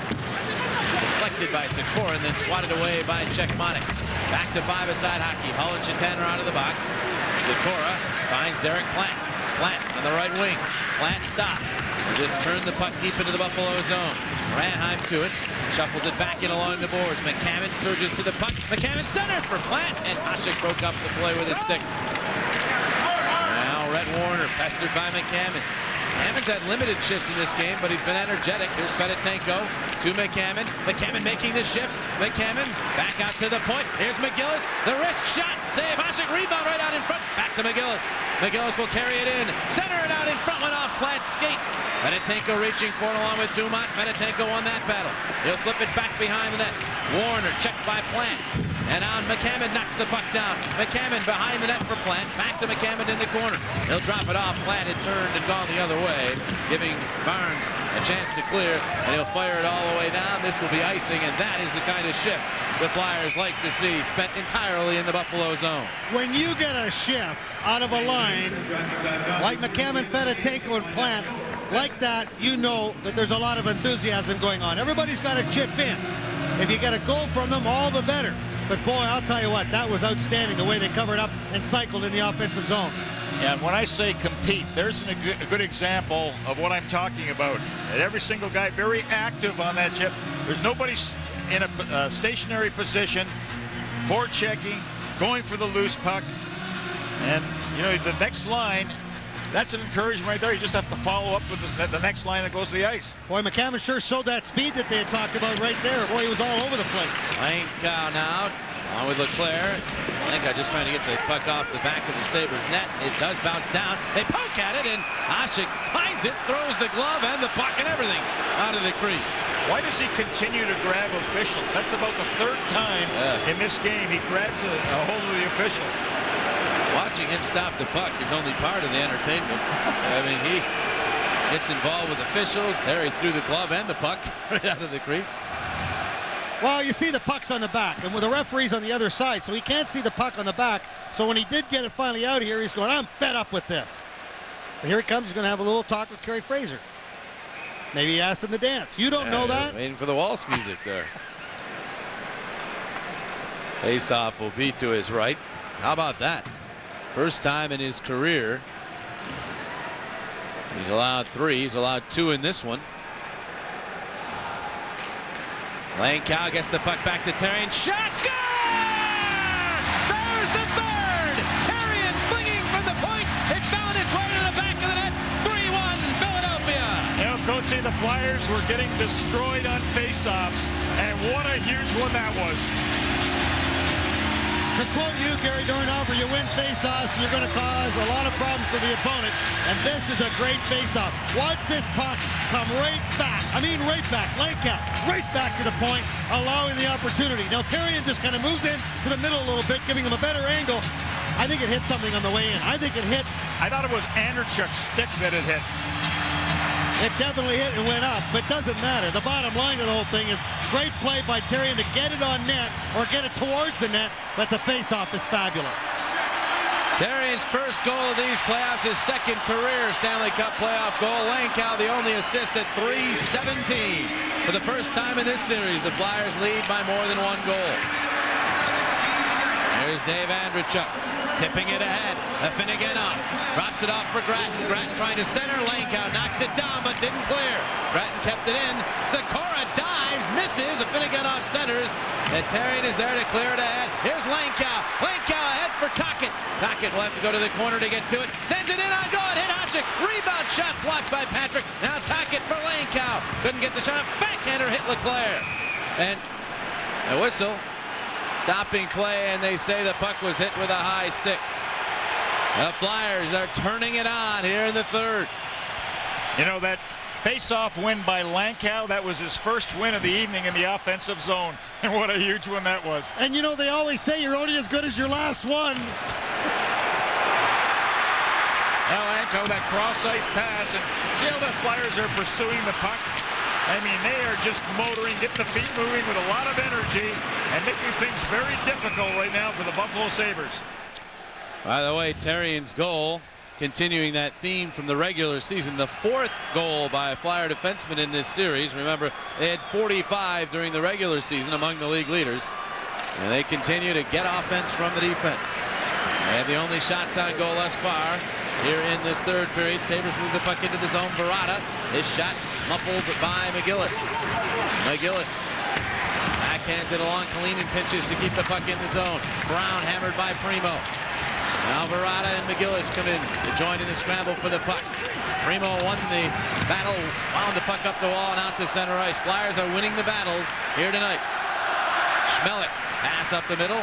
S1: deflected by Sikora and then swatted away by Cechmanek. Back to five-a-side hockey. Hull and Chetan are out of the box. Sikora finds Derek Plant. Plant on the right wing. Plant stops. He just turned the puck deep into the Buffalo zone. Ranheim to it. Shuffles it back in along the boards. McCammon surges to the puck. McCammon centered for Plant, and Hasek broke up the play with his stick. Now Rhett Warner pestered by McCammon. McCammon's had limited shifts in this game, but he's been energetic. Here's Fedotenko to McCammon. McCammon making the shift. McCammon back out to the point. Here's McGillis. The wrist shot. Save. Hasek rebound right out in front. Back to McGillis. McGillis will carry it in. Center it out in front. Went off Plant's skate. Fedotenko reaching for it along with Dumont. Fedotenko won that battle. He'll flip it back behind the net. Warner checked by Plant. And on McCammon knocks the puck down. McCammon behind the net for Plant. Back to McCammon in the corner. He'll drop it off. Plant had turned and gone the other way, giving Barnes a chance to clear, and he'll fire it all the way down. This will be icing, and that is the kind of shift the Flyers like to see, spent entirely in the Buffalo zone.
S9: When you get a shift out of a line like McCammon, Fedotenko, and Plant, like that, you know that there's a lot of enthusiasm going on. Everybody's got to chip in. If you get a goal from them, all the better. But boy, I'll tell you what, that was outstanding, the way they covered up and cycled in the offensive zone.
S8: And when I say compete, there's a good example of what I'm talking about. And every single guy very active on that chip. There's nobody in a stationary position, forechecking, going for the loose puck. And, you know, the next line, that's an encouragement right there. You just have to follow up with the next line that goes to the ice.
S9: Boy, McCammon sure showed that speed that they had talked about right there. Boy, he was all over the place.
S1: Langkow now, on with Leclerc. Langkow just trying to get the puck off the back of the Sabres net. It does bounce down. They poke at it, and Hasek finds it, throws the glove and the puck and everything out of the crease.
S8: Why does he continue to grab officials? That's about the third time in this game he grabs a hold of the official.
S1: Watching him stop the puck is only part of the entertainment. I mean, gets involved with officials. There he threw the glove and the puck right out of the crease.
S9: Well, you see the puck's on the back, and with the referee's on the other side, so he can't see the puck on the back. So when he did get it finally out here, he's going, I'm fed up with this. And here he comes. He's going to have a little talk with Kerry Fraser. Maybe he asked him to dance. You don't know that?
S1: Waiting for the waltz music there. Face-off will be to his right. How about that? First time in his career. He's allowed 3. He's allowed 2 in this one. Langkow gets the puck back to Therrien. Shot! Score! There's the third! Therrien flinging from the point. It found its way to the back of the net. 3-1 Philadelphia.
S8: You know, Coachy, the Flyers were getting destroyed on faceoffs, and what a huge one that was.
S9: To quote you, Gary Dornhofer, you win faceoffs, you're going to cause a lot of problems for the opponent, and this is a great faceoff. Watch this puck come right back. Right back. Langkow, right back to the point, allowing the opportunity. Now, Therrien just kind of moves in to the middle a little bit, giving him a better angle. I think it hit something on the way in. I thought it was Anderchuk's stick that it hit. It definitely hit and went up, but doesn't matter. The bottom line of the whole thing is great play by Therrien to get it on net or get it towards the net, but the faceoff is fabulous.
S1: Therrien's first goal of these playoffs, his second career Stanley Cup playoff goal. Langkow, the only assist at .317. For the first time in this series, the Flyers lead by more than 1 goal. Here's Dave Andreychuk, tipping it ahead. Afinogenov drops it off for Gratton. Gratton trying to center. Langkow knocks it down, but didn't clear. Gratton kept it in. Sikora dives, misses. Afinogenov centers. And Therrien is there to clear it ahead. Here's Langkow. Langkow ahead for Tocchet. Tocchet will have to go to the corner to get to it. Sends it in on goal. Hit Hasek. Rebound shot blocked by Patrick. Now Tocchet for Langkow. Couldn't get the shot. Backhander hit Leclaire. And a whistle. Stopping play, and they say the puck was hit with a high stick. The Flyers are turning it on here in the third.
S8: You know, that face-off win by Langkow, that was his first win of the evening in the offensive zone. And what a huge one that was.
S9: And you know, they always say you're only as good as your last one.
S8: Now Langkow, that cross-ice pass, and see how the Flyers are pursuing the puck? I mean, they are just motoring, getting the feet moving with a lot of energy and making things very difficult right now for the Buffalo Sabres.
S1: By the way, Therrien's goal, continuing that theme from the regular season, the 4th goal by a Flyer defenseman in this series. Remember, they had 45 during the regular season, among the league leaders. And they continue to get offense from the defense. They have the only shots on goal thus far here in this third period. Sabres move the puck into the zone. Barada, his shot muffled by McGillis. McGillis backhands it along. Kalinin pinches to keep the puck in the zone. Brown hammered by Primo. Now Barada and McGillis come in to join in the scramble for the puck. Primo won the battle, wound the puck up the wall and out to center ice. Flyers are winning the battles here tonight. Schmelik, pass up the middle.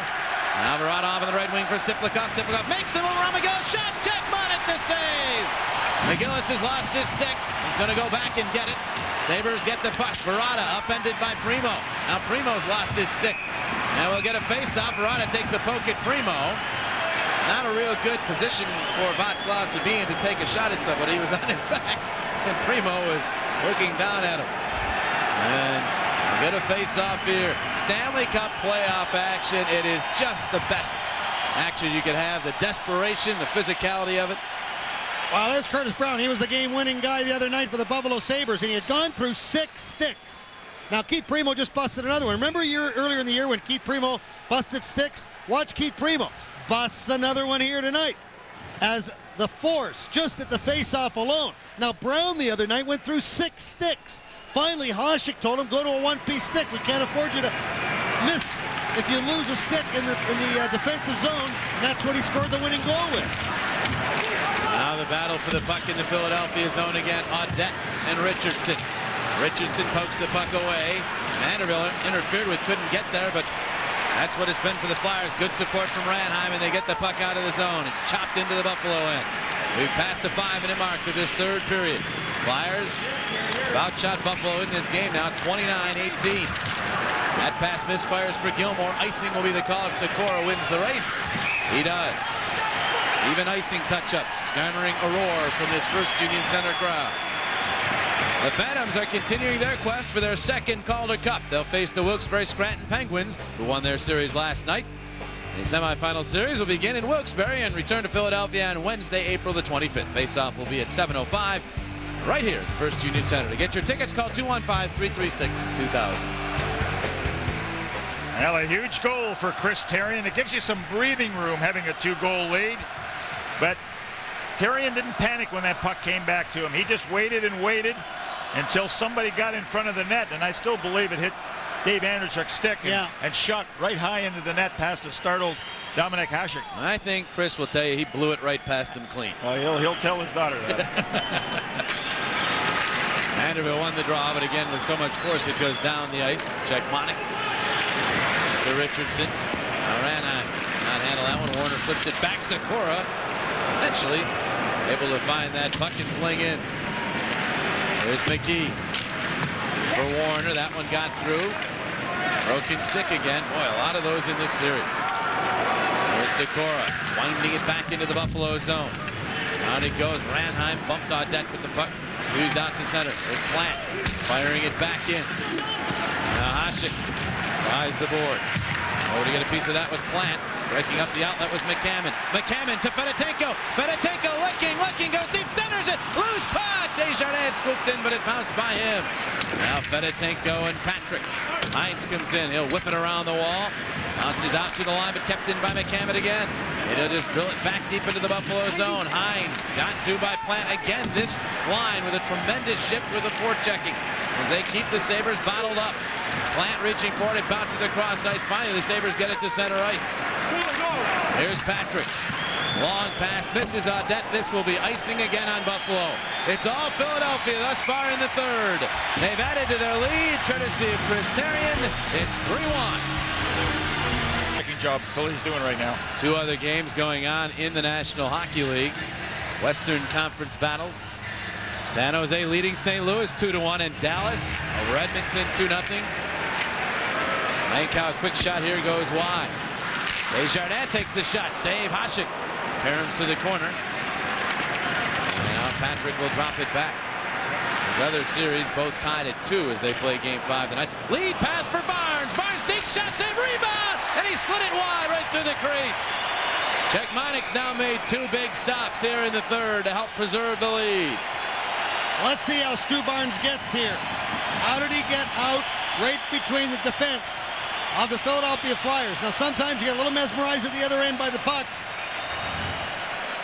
S1: Now Barada off on the right wing for Siplikov. Siplikov makes the move around McGillis. Shot, check, Monik the save. McGillis has lost his stick. He's going to go back and get it. Sabres get the puck. Barada upended by Primo. Now Primo's lost his stick. And we'll get a face-off. Barada takes a poke at Primo. Not a real good position for Václav to be in to take a shot at somebody. He was on his back, and Primo was looking down at him. And we get a face-off here. Stanley Cup playoff action. It is just the best action you can have. The desperation, the physicality of it.
S9: Well, there's Curtis Brown. He was the game-winning guy the other night for the Buffalo Sabres, and he had gone through 6 sticks. Now, Keith Primo just busted another one. Remember earlier in the year when Keith Primo busted sticks? Watch Keith Primo busts another one here tonight as the force just at the face-off alone. Now, Brown the other night went through 6 sticks. Finally, Hasek told him, go to a one-piece stick. We can't afford you to miss if you lose a stick in the defensive zone. And that's what he scored the winning goal with.
S1: Now the battle for the puck in the Philadelphia zone again. Audette and Richardson. Richardson pokes the puck away. Vanderbilt interfered with, couldn't get there, but that's what it's been for the Flyers. Good support from Ranheim, and they get the puck out of the zone. It's chopped into the Buffalo end. We've passed the 5-minute mark of this third period. Flyers outshot Buffalo in this game now, 29-18. That pass misfires for Gilmore. Icing will be the call. Sikora wins the race. He does. Even icing touch-ups, garnering a roar from this First Union Center crowd. The Phantoms are continuing their quest for their second Calder Cup. They'll face the Wilkes-Barre Scranton Penguins, who won their series last night. The semifinal series will begin in Wilkes-Barre and return to Philadelphia on Wednesday, April the 25th. Face-off will be at 7:05 right here at the First Union Center. To get your tickets, call 215-336-2000.
S8: Well, a huge goal for Chris Therien. It gives you some breathing room having a 2-goal lead. But Therien didn't panic when that puck came back to him. He just waited and waited until somebody got in front of the net, and I still believe it hit Dave Andreychuk's stick and shot right high into the net past a startled Dominik Hasek.
S1: I think Chris will tell you he blew it right past him clean.
S8: Well, he'll tell his daughter that.
S1: Vanderbilt won the draw, but again with so much force it goes down the ice. Check Monic. Mr. Richardson. Arana not handle that one. Warner flips it back. Sikora eventually able to find that puck and fling in. There's McGee for Warner. That one got through. Broken stick again. Boy, a lot of those in this series. There's Sikora winding it back into the Buffalo zone. Out it goes. Ranheim bumped on deck with the puck. Squeezed out to center. There's Plant firing it back in. Now Hasek tries the boards. Oh, to get a piece of that was Plant. Breaking up the outlet was McCammon. McCammon to Fedotenko. Fedotenko looking, goes deep, centers it. Loose puck. Desjardins swooped in, but it bounced by him. Now Fedotenko and Patrick. Hines comes in. He'll whip it around the wall. Bounces out to the line, but kept in by McCammon again. It'll just drill it back deep into the Buffalo zone. Hines gotten to by Plant. Again, this line with a tremendous shift with the forechecking as they keep the Sabres bottled up. Plant reaching for it. It bounces across ice. Finally, the Sabres get it to center ice. Here's Patrick. Long pass misses Audette. This will be icing again on Buffalo. It's all Philadelphia thus far in the third. They've added to their lead courtesy of Chris Therien. It's 3-1.
S8: Job Philly's doing right now.
S1: Two other games going on in the National Hockey League. Western Conference battles. San Jose leading St. Louis 2-1, and Dallas over Edmonton 2-0. Lankow, a quick shot here, goes wide. Desjardins takes the shot. Save Hasek. Caroms to the corner. And now Patrick will drop it back. His other series both tied at 2 as they play Game 5 tonight. Lead pass for Barnes. Barnes takes shot, save, rebound, and he slid it wide right through the crease. Czech Monik's now made 2 big stops here in the third to help preserve the lead.
S9: Let's see how Stu Barnes gets here. How did he get out right between the defense of the Philadelphia Flyers? Now, sometimes you get a little mesmerized at the other end by the puck.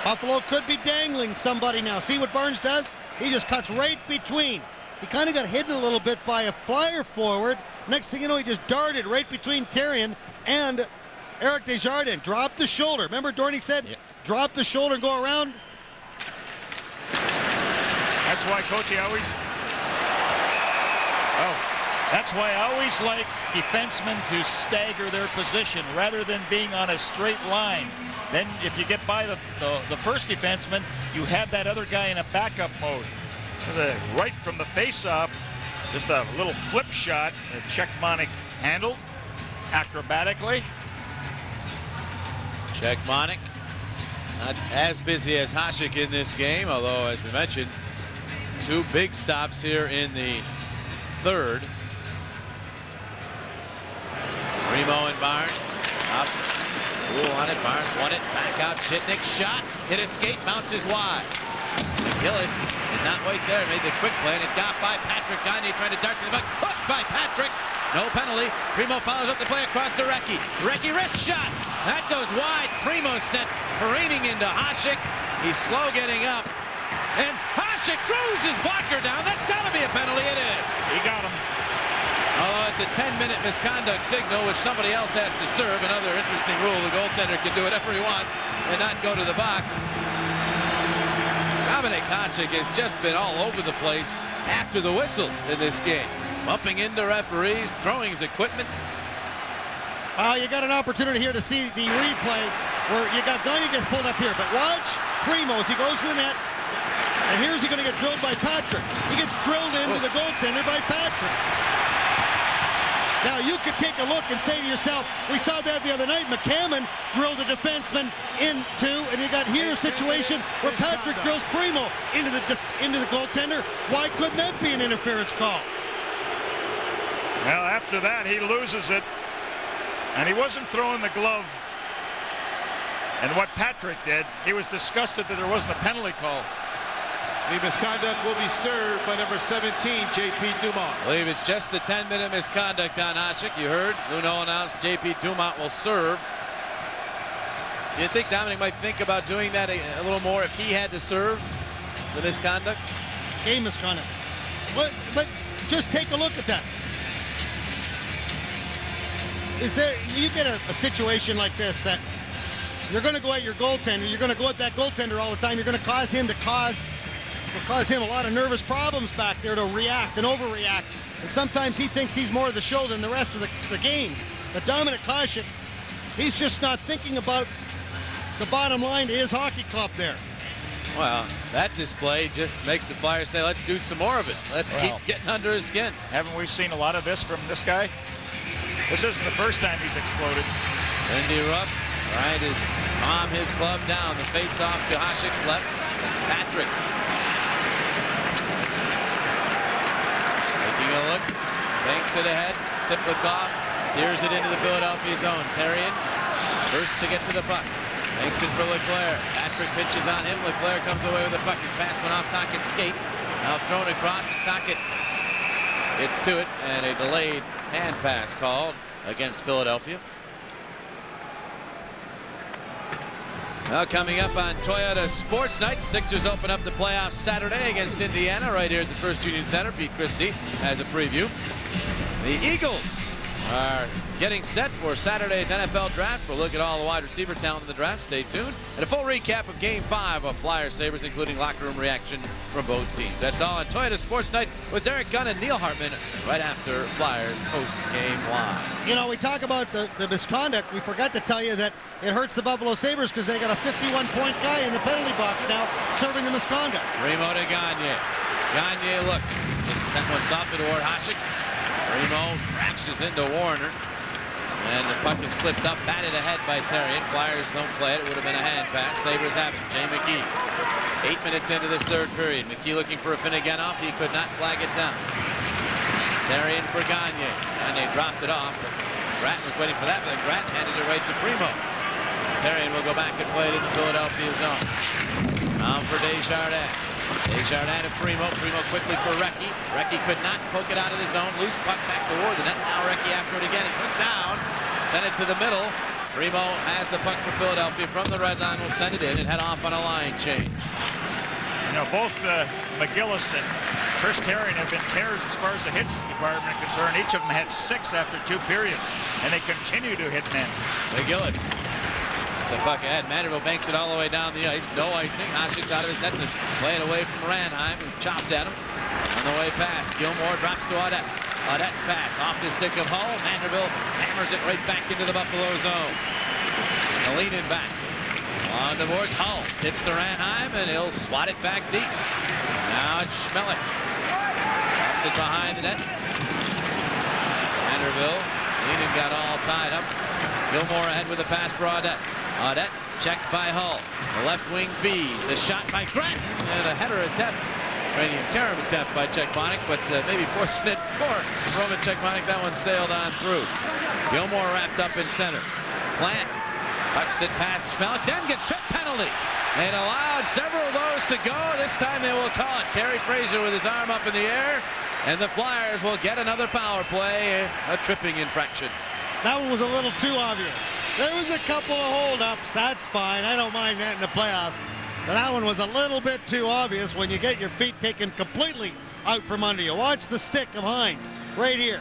S9: Buffalo could be dangling somebody now. See what Barnes does? He just cuts right between. He kind of got hidden a little bit by a Flyer forward. Next thing you know, he just darted right between Therien and Eric Desjardins. Dropped the shoulder. Remember Dorney said, drop the shoulder and go around?
S8: That's why, Coach, that's why I always like defensemen to stagger their position rather than being on a straight line. Then if you get by the first defenseman, you have that other guy in a backup mode. Right from the face-off, just a little flip shot that Czech Monik handled acrobatically.
S1: Czech Monik not as busy as Hasek in this game, although, as we mentioned, 2 big stops here in the third. Primo and Barnes up. Rule on it. Barnes won it. Back out. Chitnik shot. Hit a skate. Bounces wide. McGillis did not wait there. Made the quick play, and it got by Patrick Gagne trying to dart to the puck. Hooked by Patrick. No penalty. Primo follows up the play across to Recchi. Recchi wrist shot. That goes wide. Primo sent careening into Hasek. He's slow getting up. And Hasek throws his blocker down. That's got to be a penalty. It is.
S8: He got him.
S1: Although it's a 10-minute misconduct signal, which somebody else has to serve. Another interesting rule. The goaltender can do whatever he wants and not go to the box. Dominik Hasek has just been all over the place after the whistles in this game. Bumping into referees, throwing his equipment.
S9: You got an opportunity here to see the replay where you got Gagne gets pulled up here. But watch Primo as he goes to the net. And here's he going to get drilled. drilled by Patrick. He gets drilled into the goaltender by Patrick. Now, you could take a look and say to yourself, we saw that the other night. McCammon drilled a defenseman into, and you got here a situation where Patrick drills Primo into the goaltender. Why couldn't that be an interference call?
S8: Well, after that, he loses it, and he wasn't throwing the glove. And what Patrick did, he was disgusted that there wasn't a penalty call.
S14: The misconduct will be served by number 17, J.P. Dumont.
S1: I believe it's just the 10-minute misconduct on Hasek. You heard Luno announced J.P. Dumont will serve. Do you think Dominic might think about doing that a little more if he had to serve the misconduct?
S9: Game misconduct. But just take a look at that. Is there, you get a situation like this that you're going to go at your goaltender, you're going to go at that goaltender all the time, you're going to cause him a lot of nervous problems back there to react and overreact. And sometimes he thinks he's more of the show than the rest of the game. But Dominik Hasek, he's just not thinking about the bottom line to his hockey club there.
S1: Well, that display just makes the Flyers say, let's do some more of it. Let's keep getting under his skin.
S8: Haven't we seen a lot of this from this guy? This isn't the first time he's exploded.
S1: Lindy Ruff trying to calm his club down. The face-off to Hasek's left. Patrick taking a look, banks it ahead. Siplikov steers it into the Philadelphia zone. Therrien first to get to the puck. Takes it for Leclaire. Patrick pitches on him. Leclaire comes away with the puck. His pass went off Tocchet's skate. Now thrown across. Tocchet gets to it, and a delayed hand pass called against Philadelphia. Well, coming up on Toyota Sports Night, Sixers open up the playoffs Saturday against Indiana right here at the First Union Center. Pete Christie has a preview. The Eagles are getting set for Saturday's NFL Draft. We'll look at all the wide receiver talent in the draft. Stay tuned. And a full recap of Game 5 of Flyers Sabres, including locker room reaction from both teams. That's all on Toyota Sports Night with Derek Gunn and Neil Hartman right after Flyers post-game live.
S9: You know, we talk about the misconduct. We forgot to tell you that it hurts the Buffalo Sabres because they got a 51-point guy in the penalty box now serving the misconduct.
S1: Primo to Gagne. Gagne looks. Just sent one softly toward Hasek. Primo crashes into Warner. And the puck is flipped up, batted ahead by Therrien. Flyers don't play it. It would have been a hand pass. Sabres have it. Jay McKee. 8 minutes into this third period. McKee looking for a Finneganoff. He could not flag it down. Therrien for Gagne. Gagne dropped it off, but Gratton was waiting for that, but Gratton handed it right to Primo. Therrien will go back and play it in the Philadelphia zone. Now for Desjardins. Desjardins to Primo. Primo quickly for Recchi. Recchi could not poke it out of the zone. Loose puck back toward the net. Now Recchi after it again. It's hooked down. Send it to the middle. Primo has the puck for Philadelphia from the red line. Will send it in and head off on a line change.
S8: You know, both McGillis and Chris Therrien have been tears as far as the hits department is concerned. Each of them had 6 after 2 periods, and they continue to hit men.
S1: McGillis. The puck ahead. Manderville banks it all the way down the ice. No icing. Hasek's out of his net. Play it away from Ranheim, who chopped at him. On the way past, Gilmore drops to Audette. Audette's pass off the stick of Hull. Manderville hammers it right back into the Buffalo zone. Kalinin back. On the boards, Hull tips to Ranheim, and he'll swat it back deep. Now it's Schmelik. Drops it behind the net. Manderville. Kalinin got all tied up. Gilmore ahead with a pass for Audette. Audette checked by Hull. The left wing feed. The shot by Gratton. And a header attempt. Cranium carom attempt by Cechmanek, but maybe fortunate for Roman Cechmanek. That one sailed on through. Gilmore wrapped up in center. Plant tucks it past Schmelik. Then gets trip penalty. And allowed several of those to go. This time they will call it. Kerry Fraser with his arm up in the air. And the Flyers will get another power play. A tripping infraction.
S9: That one was a little too obvious. There was a couple of holdups. That's fine. I don't mind that in the playoffs. But that one was a little bit too obvious when you get your feet taken completely out from under you. Watch the stick of Hines right here.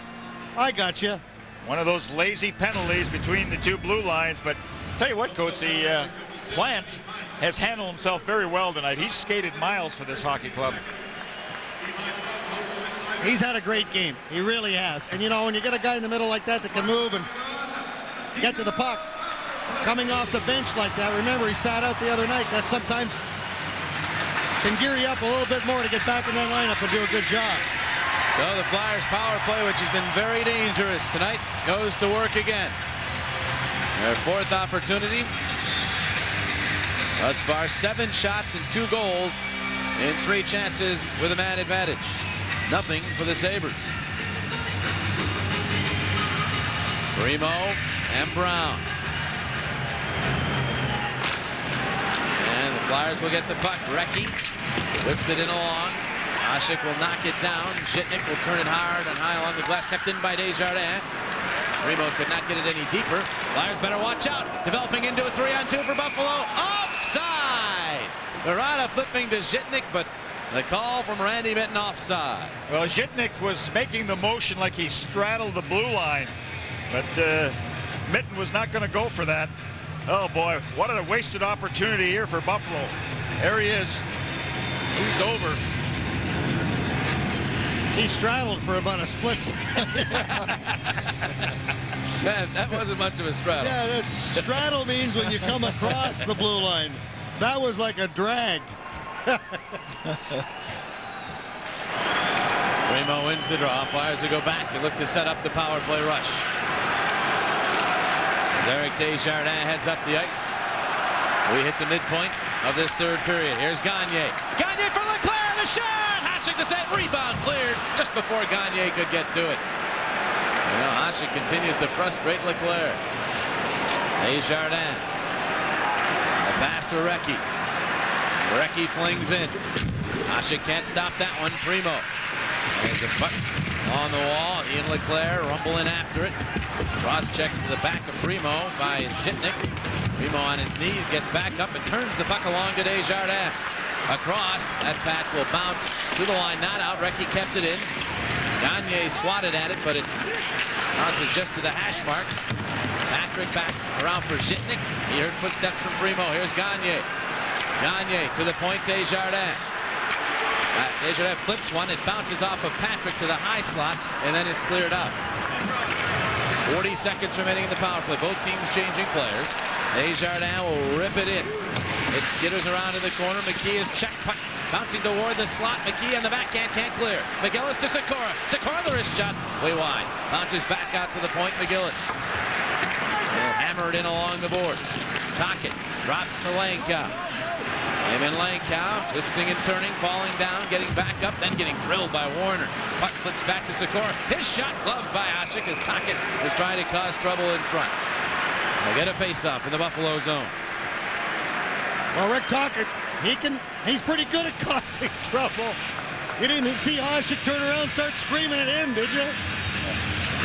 S9: I got you.
S8: One of those lazy penalties between the two blue lines. But tell you what, Coach, the Plant has handled himself very well tonight. He's skated miles for this hockey club.
S9: He's had a great game. He really has. And, you know, when you get a guy in the middle like that can move and get to the puck, coming off the bench like that, remember, he sat out the other night. That sometimes can gear you up a little bit more to get back in that lineup and do a good job. So
S1: So the Flyers power play, which has been very dangerous tonight, goes to work again. Their fourth opportunity. Thus far, 7 shots and 2 goals in 3 chances with a man advantage. Nothing for the Sabres. Primo and Brown. And the Flyers will get the puck. Recchi whips it in along. Hasek will knock it down. Zhitnik will turn it hard and high along the glass. Kept in by Desjardins. Primo could not get it any deeper. Flyers better watch out. Developing into a 3-on-2 for Buffalo. Offside! Verana flipping to Zhitnik, but the call from Randy Mitten offside.
S8: Well, Zhitnik was making the motion like he straddled the blue line, but Mitten was not going to go for that. Oh boy, what a wasted opportunity here for Buffalo. There he is. He's over.
S9: He straddled for about a split second.
S1: Man, that wasn't much of a straddle.
S9: Yeah, straddle means when you come across the blue line. That was like a drag.
S1: Primo wins the draw. Flyers will go back and look to set up the power play rush. As Eric Desjardins heads up the ice, we hit the midpoint of this third period. Here's Gagne. Gagne for Leclaire, the shot! Hasek the save, rebound cleared just before Gagne could get to it. Well, Hasek continues to frustrate Leclaire. Desjardins. A pass to Recchi. Recchi flings in. Hasek can't stop that one. Primo. There's a puck on the wall. Ian Leclaire rumbling after it. Cross-check to the back of Primo by Zhitnik. Primo on his knees, gets back up and turns the puck along to Desjardins. Across, that pass will bounce to the line, not out. Recchi kept it in. Gagne swatted at it, but it bounces just to the hash marks. Patrick back around for Zhitnik. He heard footsteps from Primo. Here's Gagne. Gagne to the point, Desjardins. Desjardins flips one. It bounces off of Patrick to the high slot and then is cleared out. 40 seconds remaining in the power play. Both teams changing players. Desjardins will rip it in. It skitters around in the corner. McKee is checked. Puck bouncing toward the slot. McKee on the backhand can't clear. McGillis to Sikora. Sikora the wrist shot. Way wide. Bounces back out to the point. McGillis. They'll hammer it in along the boards. Tocchet drops to Langkow. Eamon Langkow twisting and turning, falling down, getting back up, then getting drilled by Warner. Puck flips back to Sikora. His shot gloved by Hasek as Tocchet was trying to cause trouble in front. They'll get a face-off in the Buffalo zone.
S9: Well, Rick Tocchet, he's pretty good at causing trouble. You didn't see Hasek turn around and start screaming at him, did you?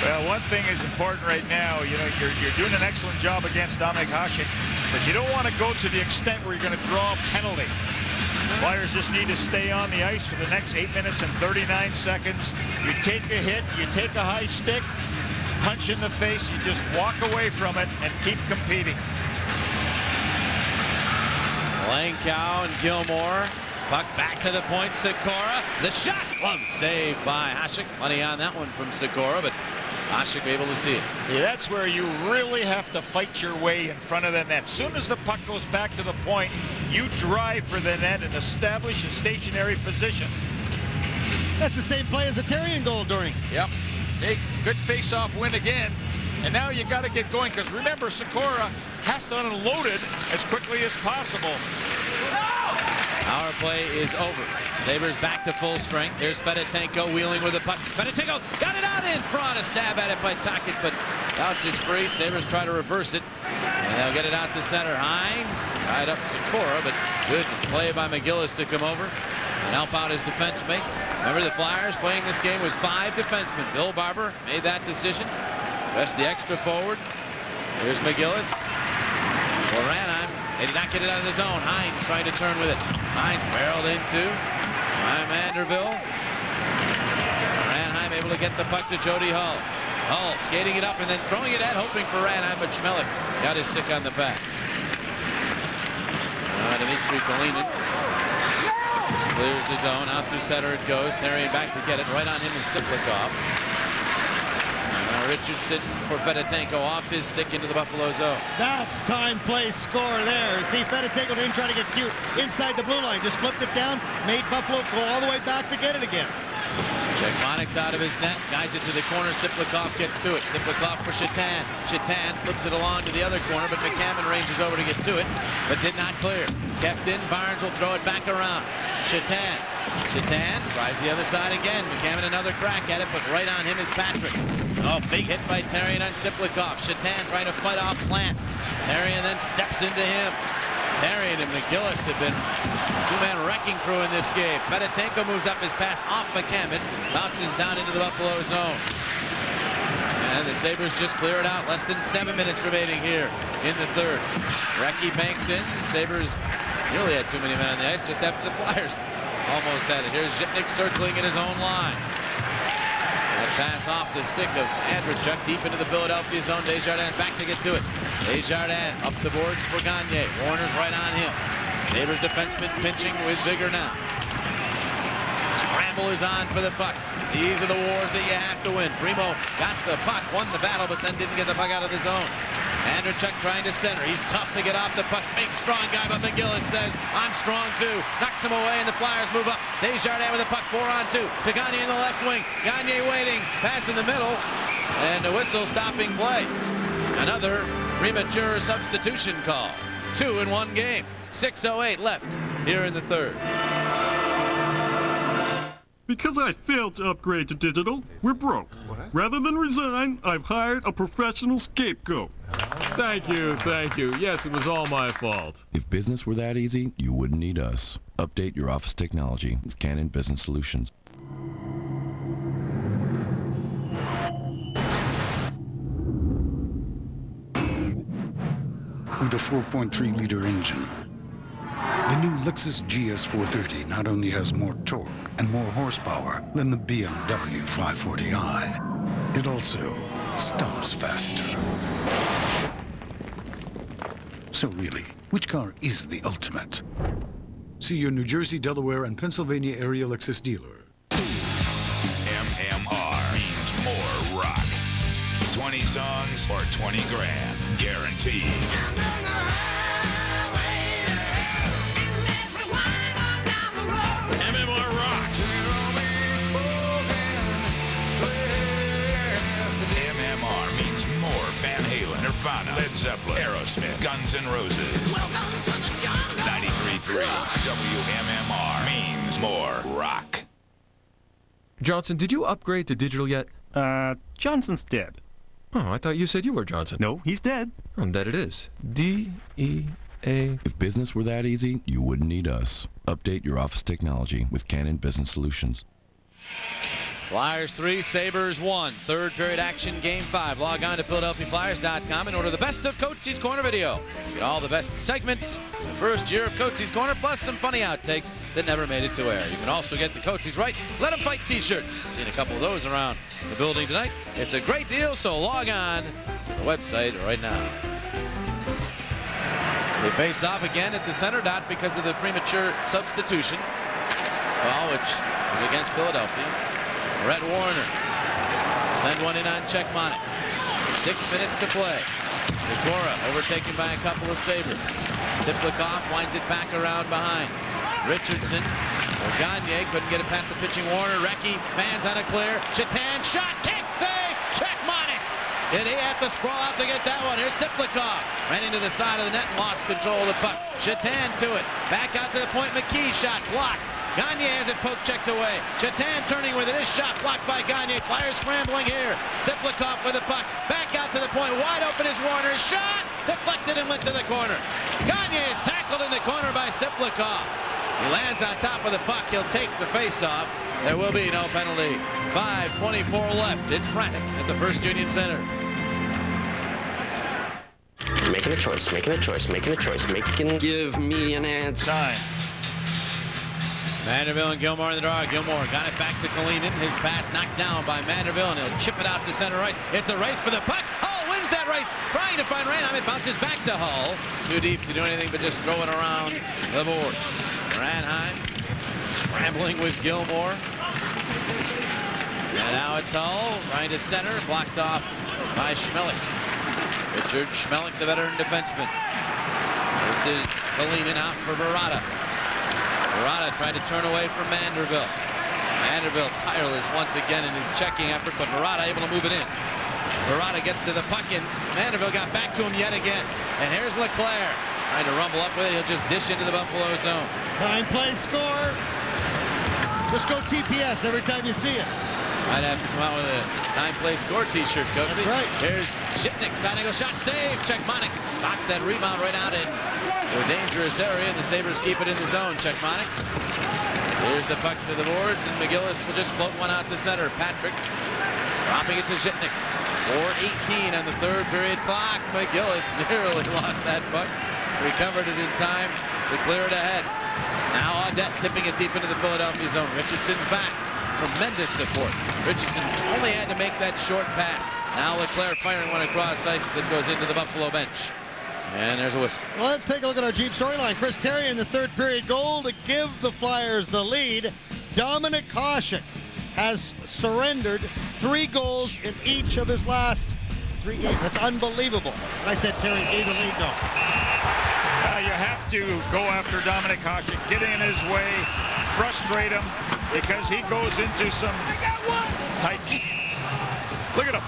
S8: Well, one thing is important right now. You know, you're doing an excellent job against Dominik Hasek, but you don't want to go to the extent where you're going to draw a penalty. Flyers just need to stay on the ice for the next 8 minutes and 39 seconds. You take a hit, you take a high stick, punch in the face, you just walk away from it and keep competing.
S1: Langkow and Gilmore. Puck back to the point. Sikora. The shot. Glove saved by Hasek. Money on that one from Sikora, but Hasek able to see it.
S8: See, that's where you really have to fight your way in front of the net. As soon as the puck goes back to the point, you drive for the net and establish a stationary position.
S9: That's the same play as the Terrien goal during.
S14: Yep. Hey, good face-off win again. And now you got to get going, because remember, Sikora has to unload it as quickly as possible.
S1: Power play is over. Sabres back to full strength. Here's Fedotenko wheeling with the puck. Fedotenko got it out in front. A stab at it by Tocchet, but bounces free. Sabres try to reverse it, and they'll get it out to center. Hines tied up Sikora, but good play by McGillis to come over and help out his defenseman. Remember, the Flyers playing this game with 5 defensemen. Bill Barber made that decision. Rest the extra forward. Here's McGillis. For Ranheim. They did not get it out of the zone. Hines trying to turn with it. Hines barreled into Manderville. Ranheim able to get the puck to Jody Hull. Hull skating it up and then throwing it at, hoping for Ranheim, but Schmelik got his stick on the pass. Dmitry Kalinin just clears the zone. Out through center it goes. Terrien back to get it. Right on him is Siplikov. Richardson for Fedotenko off his stick into the Buffalo zone.
S9: That's time, play, score there. See, Fedotenko didn't try to get cute inside the blue line. Just flipped it down, made Buffalo go all the way back to get it again.
S1: Czechmanik's out of his net, guides it to the corner. Siplikov gets to it. Siplikov for Shatan. Shatan flips it along to the other corner, but McCammon ranges over to get to it, but did not clear. Kept in. Barnes will throw it back around. Shatan. Shatan tries the other side again. McCammon another crack at it, but right on him is Patrick. Oh, big hit by Therrien on Siplikov. Shatan trying to fight off Plant. Therrien then steps into him. Therrien and McGillis have been two-man wrecking crew in this game. Fedotenko moves up his pass off McCammon, bounces down into the Buffalo zone. And the Sabres just clear it out. Less than 7 minutes remaining here in the third. Recchi banks in. The Sabres nearly had too many men on the ice just after the Flyers almost had it. Here's Zhitnik circling in his own line. That pass off the stick of Andreychuk deep into the Philadelphia zone. Desjardins back to get to it. Desjardins up the boards for Gagne. Warner's right on him. Sabres defenseman pinching with vigor now. Scramble is on for the puck. These are the wars that you have to win. Primo got the puck, won the battle, but then didn't get the puck out of the zone. Andreychuk trying to center. He's tough to get off the puck. Big, strong guy, but McGillis says, I'm strong too. Knocks him away, and the Flyers move up. Desjardins with the puck, 4-on-2. To Gagne in the left wing. Gagne waiting. Pass in the middle. And a whistle stopping play. Another premature substitution call. 2 in 1 game. 6:08 left here in the third.
S15: Because I failed to upgrade to digital, we're broke. Rather than resign, I've hired a professional scapegoat.
S16: Thank you, thank you. Yes, it was all my fault.
S17: If business were that easy, you wouldn't need us. Update your office technology with Canon Business Solutions.
S5: With a 4.3-liter engine, the new Lexus GS430 not only has more torque and more horsepower than the BMW 540i, it also stops faster. So really, which car is the ultimate? See your New Jersey, Delaware, and Pennsylvania area Lexus dealer.
S18: MMR means more rock. 20 songs or 20 grand, guaranteed.
S14: MMR rocks.
S18: MMR means more Van Halen, Nirvana, Led Zeppelin, Aerosmith, Guns N' Roses. 93.3 WMMR means more rock.
S16: Johnson, did you upgrade to digital yet?
S15: Johnson's dead.
S16: Oh, I thought you said you were Johnson.
S15: No, he's dead.
S16: I'm dead it is. D-E-A.
S17: If business were that easy, you wouldn't need us. Update your office technology with Canon Business Solutions.
S1: Flyers 3, Sabres 1. Third period action, Game 5. Log on to PhiladelphiaFlyers.com and order the best of Coates's Corner video. Get all the best segments in the first year of Coates's Corner, plus some funny outtakes that never made it to air. You can also get the Coates's Right Let 'em Fight t-shirts. Seen a couple of those around the building tonight. It's a great deal, so log on to the website right now. They face off again at the center dot because of the premature substitution. Foul, which is against Philadelphia. Brett Warner. Send one in on Czechmanik. 6 minutes to play. Sikora overtaken by a couple of Sabres. Siplikov winds it back around behind. Richardson. Gagne couldn't get it past the pitching Warner. Recchi, fans on a clear. Shatan shot, kick, save. Czechmanik. Did he have to sprawl out to get that one? Here's Siplikov. Ran into the side of the net and lost control of the puck. Shatan to it. Back out to the point. McKee shot blocked. Gagne has it poke checked away. Shatan turning with it. His shot blocked by Gagne. Flyers scrambling here. Siplikov with the puck. Back out to the point. Wide open is Warner. Shot deflected and went to the corner. Gagne is tackled in the corner by Siplikov. He lands on top of the puck. He'll take the face-off. There will be no penalty. 5:24 left. It's frantic at the First Union Center.
S19: Making a choice, making a choice, making a choice, give me an answer.
S1: Manderville and Gilmore in the draw. Gilmore got it back to Kalinin. His pass knocked down by Manderville, and he'll chip it out to center ice. It's a race for the puck. Hull wins that race, trying to find Ranheim. It bounces back to Hull. Too deep to do anything but just throw it around the boards. Ranheim scrambling with Gilmore. And now it's Hull trying to center, blocked off by Schmelik. Richard Schmelik, the veteran defenseman. To Kalinin out for Barada. Barada tried to turn away from Manderville. Vanderbilt tireless once again in his checking effort, but Murata able to move it in. Murata gets to the puck, and Vanderbilt got back to him yet again. And here's Leclaire trying to rumble up with it. He'll just dish into the Buffalo zone.
S9: Time, play, score. Just go TPS every time you see it.
S1: I'd have to come out with a time, play, score t-shirt, Coatsy.
S9: That's right.
S1: Here's Shitnik, signing a shot, save. Czechmanek knocks that rebound right out in a dangerous area, and the Sabres keep it in the zone. Czechmanek. Here's the puck to the boards, and McGillis will just float one out to center. Patrick dropping it to Shitnik. 4:18 on the third period clock. McGillis nearly lost that puck. Recovered it in time to clear it ahead. Now Audette tipping it deep into the Philadelphia zone. Richardson's back. Tremendous support. Richardson only had to make that short pass. Now Leclaire firing one across ice that goes into the Buffalo bench. And there's a whistle.
S9: Well, let's take a look at our Jeep storyline. Chris Terry in the third period goal to give the Flyers the lead. Dominik Hasek has surrendered 3 goals in each of his last 3 games. That's unbelievable. And I said Terry gave the lead, no.
S8: You have to go after Dominik Hasek, get in his way, frustrate him, because he goes into some tight. Look at him.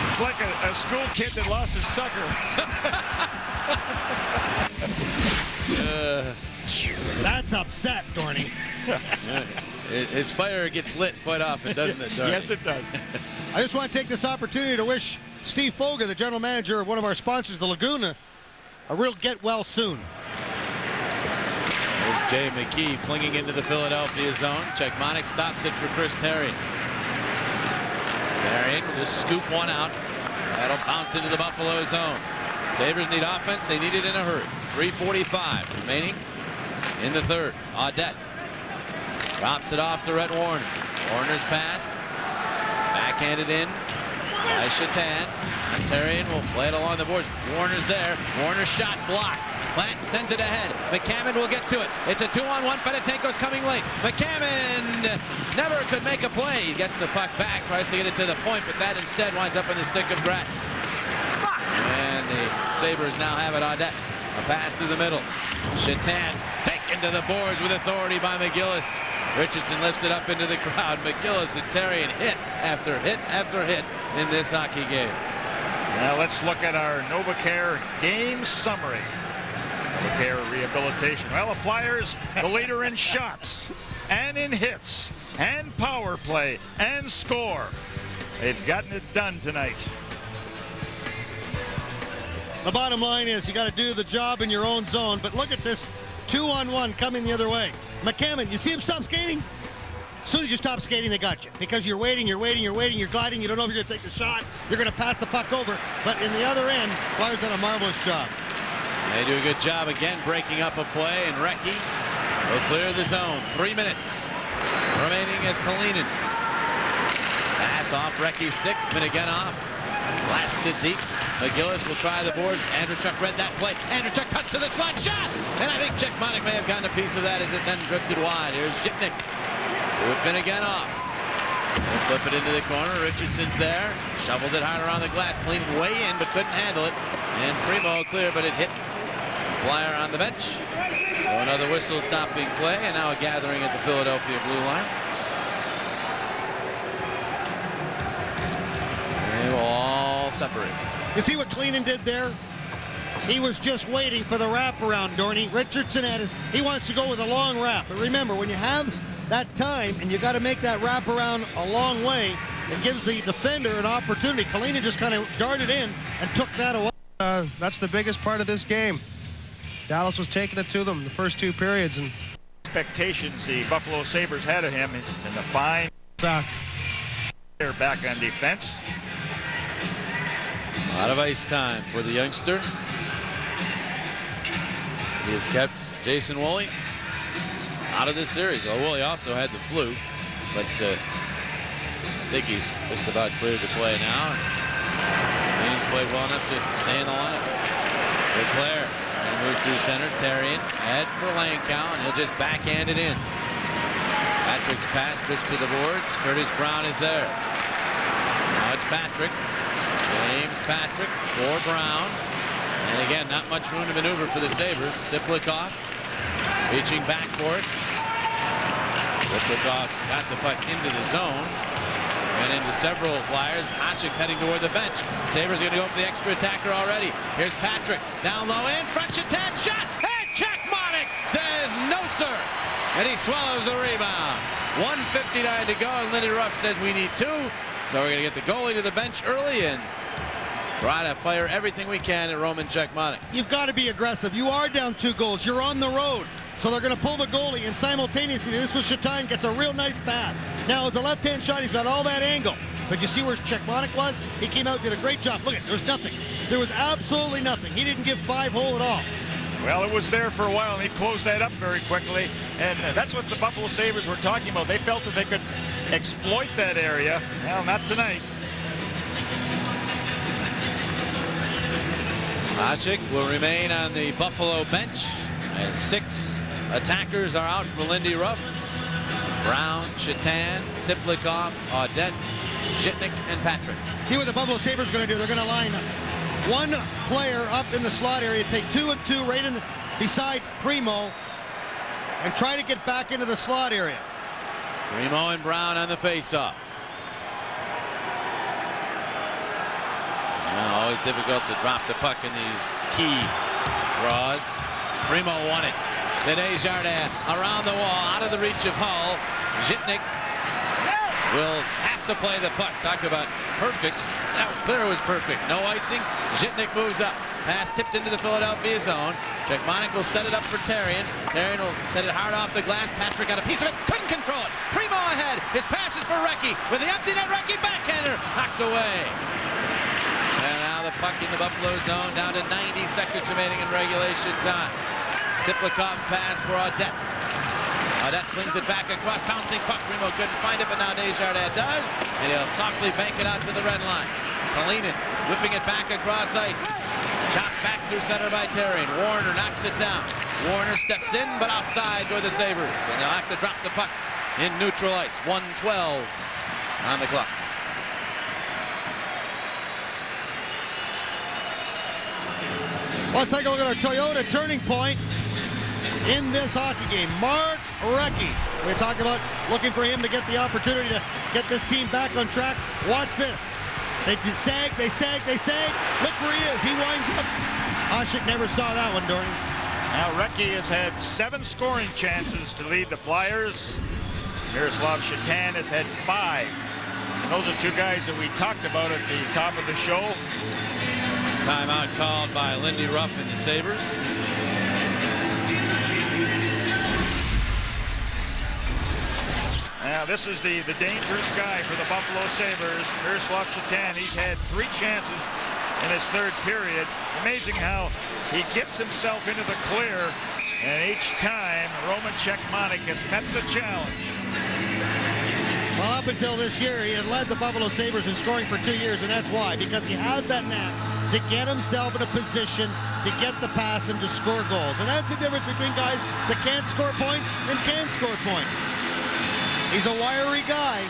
S8: It's like a school kid that lost his sucker.
S9: That's upset, Dorney.
S1: His fire gets lit quite often, doesn't it, Dorney?
S8: Yes, it does.
S9: I just want to take this opportunity to wish Steve Foga, the general manager of one of our sponsors, the Laguna, a real get well soon.
S1: There's Jay McKee flinging into the Philadelphia zone. Czechmanek stops it for Chris Therien. Therien will just scoop one out. That'll bounce into the Buffalo zone. Sabres need offense. They need it in a hurry. 3:45 remaining in the third. Audette drops it off to Rhett Warrener. Warner's pass. Backhanded in by Shatan. Therien will play it along the boards. Warner's there. Warner's shot blocked. Plant sends it ahead. McCammon will get to it. It's a 2-on-1. Fedotenko's coming late. McCammon never could make a play. He gets the puck back, tries to get it to the point, but that instead winds up in the stick of Gratton. And the Sabres now have it. Audette. A pass through the middle. Shatan taken to the boards with authority by McGillis. Richardson lifts it up into the crowd. McGillis and Therien hit after hit after hit in this hockey game.
S8: Now let's look at our NovaCare game summary. NovaCare rehabilitation. Well, the Flyers, the leader in shots and in hits and power play and score. They've gotten it done tonight.
S9: The bottom line is you got to do the job in your own zone, but look at this 2-on-1 coming the other way. McCammon, you see him stop skating? As soon as you stop skating, they got you. Because you're waiting, you're gliding, you don't know if you're going to take the shot, you're going to pass the puck over. But in the other end, Flyers done a marvelous job.
S1: They do a good job again breaking up a play, and Recchi will clear the zone. 3 minutes remaining as Kalinin. Pass off Recchi's stick, Finnegan off. Blasts it deep. McGillis will try the boards. Andreychuk read that play. Andreychuk cuts to the slot shot. And I think Czechmanek may have gotten a piece of that as it then drifted wide. Here's Shitnik. With Finnegan off. They'll flip it into the corner. Richardson's there. Shovels it hard around the glass. Clean way in, but couldn't handle it. And Primo clear, but it hit Flyer on the bench. So another whistle stopping play, and now a gathering at the Philadelphia blue line. They will all separate.
S9: You see what Cleanan did there? He was just waiting for the wraparound, Dorney. Richardson he wants to go with a long wrap. But remember, when you have that time and you got to make that wraparound a long way, it gives the defender an opportunity. Kalinin just kind of darted in and took that away.
S20: That's the biggest part of this game. Dallas was taking it to them the first 2 periods. And
S8: expectations the Buffalo Sabres had of him in the fine. They're back on defense.
S1: A lot of ice time for the youngster. He has kept Jason Woolley out of this series. Well, Woolley also had the flu, but I think he's just about cleared to play now. He's played well enough to stay in the lineup. Leclaire trying to move through center. Therien head for Langkow, and he'll just backhand it in. Patrick's pass drifts to the boards. Curtis Brown is there. Now it's Patrick. James Patrick for Brown. And again, not much room to maneuver for the Sabres. Siplikov reaching back for it. Siplikov got the puck into the zone and into several Flyers. Hasek's heading toward the bench. Sabres are going to go for the extra attacker already. Here's Patrick down low in front. Shatan shot, and Cechmanek says no, sir. And he swallows the rebound. 1:59 to go, and Lindy Ruff says we need 2. So we're going to get the goalie to the bench early and try to fire everything we can at Roman Cechmanek.
S9: You've got to be aggressive. You are down 2 goals. You're on the road. So they're going to pull the goalie, and simultaneously, this was Shatan gets a real nice pass. Now, as a left-hand shot, he's got all that angle. But you see where Cechmanek was? He came out, did a great job. Look at, there's nothing. There was absolutely nothing. He didn't give 5-hole at all.
S8: Well, it was there for a while, and he closed that up very quickly. And that's what the Buffalo Sabres were talking about. They felt that they could exploit that area. Well, not tonight.
S1: Hasek will remain on the Buffalo bench as 6 attackers are out for Lindy Ruff. Brown, Shatan, Siplikov, Audette, Zhitnik, and Patrick.
S9: See what the Buffalo Sabres are going to do. They're going to line 1 player up in the slot area, take 2 and 2 right in beside Primo, and try to get back into the slot area.
S1: Primo and Brown on the faceoff. Always difficult to drop the puck in these key draws. Primo won it. To Desjardins around the wall, out of the reach of Hull. Zhitnik will have to play the puck. Talk about perfect. That clear was perfect. No icing. Zhitnik moves up. Pass tipped into the Philadelphia zone. Cechmanek will set it up for Therrien. Therrien will set it hard off the glass. Patrick got a piece of it. Couldn't control it. Primo ahead. His pass is for Recchi. With the empty net, Recchi backhander. Knocked away. And now the puck in the Buffalo zone, down to 90 seconds remaining in regulation time. Siplikov's pass for Audette. Audette flings it back across, bouncing puck. Primo couldn't find it, but now Desjardins does, and he'll softly bank it out to the red line. Kalinin whipping it back across ice. Chopped back through center by Therrien. Warner knocks it down. Warner steps in, but offside for the Sabres, and they'll have to drop the puck in neutral ice. 1:12 on the clock.
S9: Let's take a look at our Toyota turning point in this hockey game. Mark Recchi. We're talking about looking for him to get the opportunity to get this team back on track. Watch this. They sag, they sag, they sag. Look where he is. He winds up. Hasek never saw that one, Dorney.
S8: Now Recchi has had 7 scoring chances to lead the Flyers. Miroslav Shatan has had 5. And those are 2 guys that we talked about at the top of the show.
S1: Timeout called by Lindy Ruff and the Sabres.
S8: Now this is the dangerous guy for the Buffalo Sabres, Miroslav Shatan. He's had 3 chances in his 3rd period. Amazing how he gets himself into the clear, and each time Roman Cechmanek has met the challenge.
S9: Well, up until this year, he had led the Buffalo Sabres in scoring for 2 years, and that's why, because he has that knack to get himself in a position to get the pass and to score goals. And that's the difference between guys that can't score points and can score points. He's a wiry guy.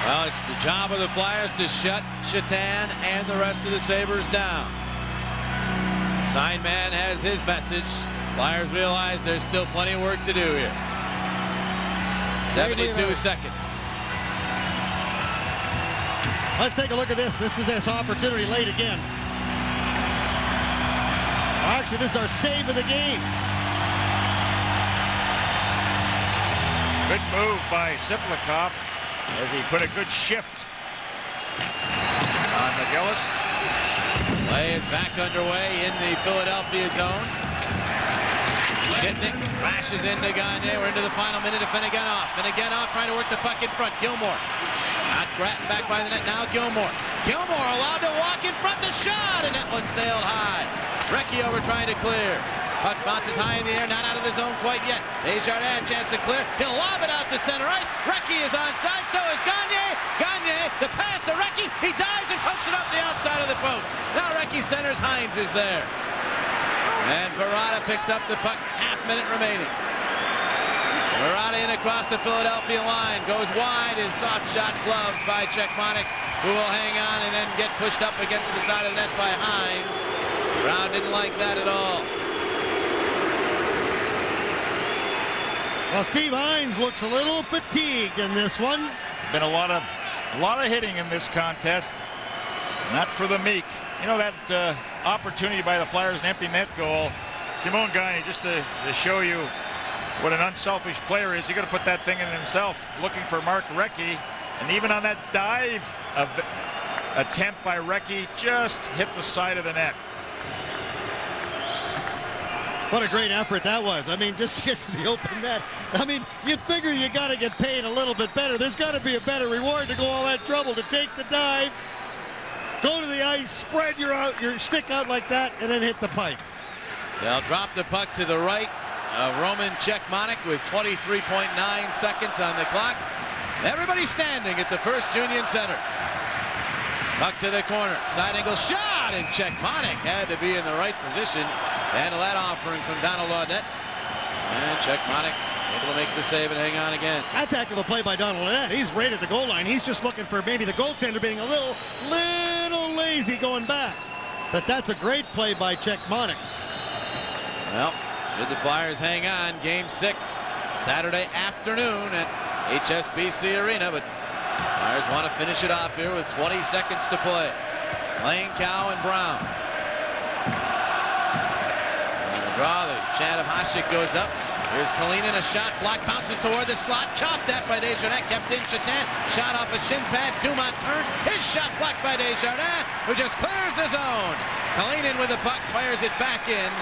S1: Well, it's the job of the Flyers to shut Shatan and the rest of the Sabres down. Sign man has his message. Flyers realize there's still plenty of work to do here. 72 seconds.
S9: Let's take a look at this. This is this opportunity late again. Actually, this is our save of the game.
S8: Good move by Siplikov as he put a good shift on McGillis.
S1: Play is back underway in the Philadelphia zone. Zhitnik crashes into Gagne. We're into the final minute of Finneganov. Finneganov trying to work the puck in front. Gilmore. Not Grattan back by the net. Now Gilmore. Gilmore allowed to walk in front. The shot, and that one sailed high. Recchi over trying to clear. Puck bounces high in the air, not out of the zone quite yet. Desjardins chance to clear. He'll lob it out to center ice. Recchi is onside, so is Gagne. Gagne, the pass to Recchi. He dives and pumps it up the outside of the post. Now Recchi centers. Hines is there. And Verada picks up the puck. Half-minute remaining. Verada in across the Philadelphia line. Goes wide. Is soft shot gloved by Cechmanek, who will hang on and then get pushed up against the side of the net by Hines. Brown didn't like that at all.
S9: Well, Steve Hines looks a little fatigued in this one.
S8: Been a lot of hitting in this contest. Not for the meek. You know, that opportunity by the Flyers, an empty net goal. Simon Gagne, just to show you what an unselfish player is, he got to put that thing in himself, looking for Mark Recchi. And even on that dive attempt by Recchi, just hit the side of the net.
S9: What a great effort that was. I mean, just to get to the open net. I mean, you'd figure you got to get paid a little bit better. There's got to be a better reward to go all that trouble to take the dive, go to the ice, spread your stick out like that, and then hit the pipe.
S1: They'll drop the puck to the right. Roman Cechmanek with 23.9 seconds on the clock. Everybody standing at the First Union Center. Puck to the corner. Side angle shot, and Cechmanek had to be in the right position. Handle that offering from Donald Audette. And Cechmanek able to make the save and hang on again.
S9: That's a heck of a play by Donald Audette. He's right at the goal line. He's just looking for maybe the goaltender being a little lazy going back. But that's a great play by Cechmanek.
S1: Well, should the Flyers hang on, Game 6, Saturday afternoon at HSBC Arena, but Flyers want to finish it off here with 20 seconds to play. Lane, Cow, and Brown. Draw, the chant of Hasek goes up. Here's Kalinin, a shot, block bounces toward the slot, chopped at by Desjardins, kept in Chetan, shot off a shin pad, Dumont turns, his shot blocked by Desjardins, who just clears the zone. Kalinin with the puck, fires it back in,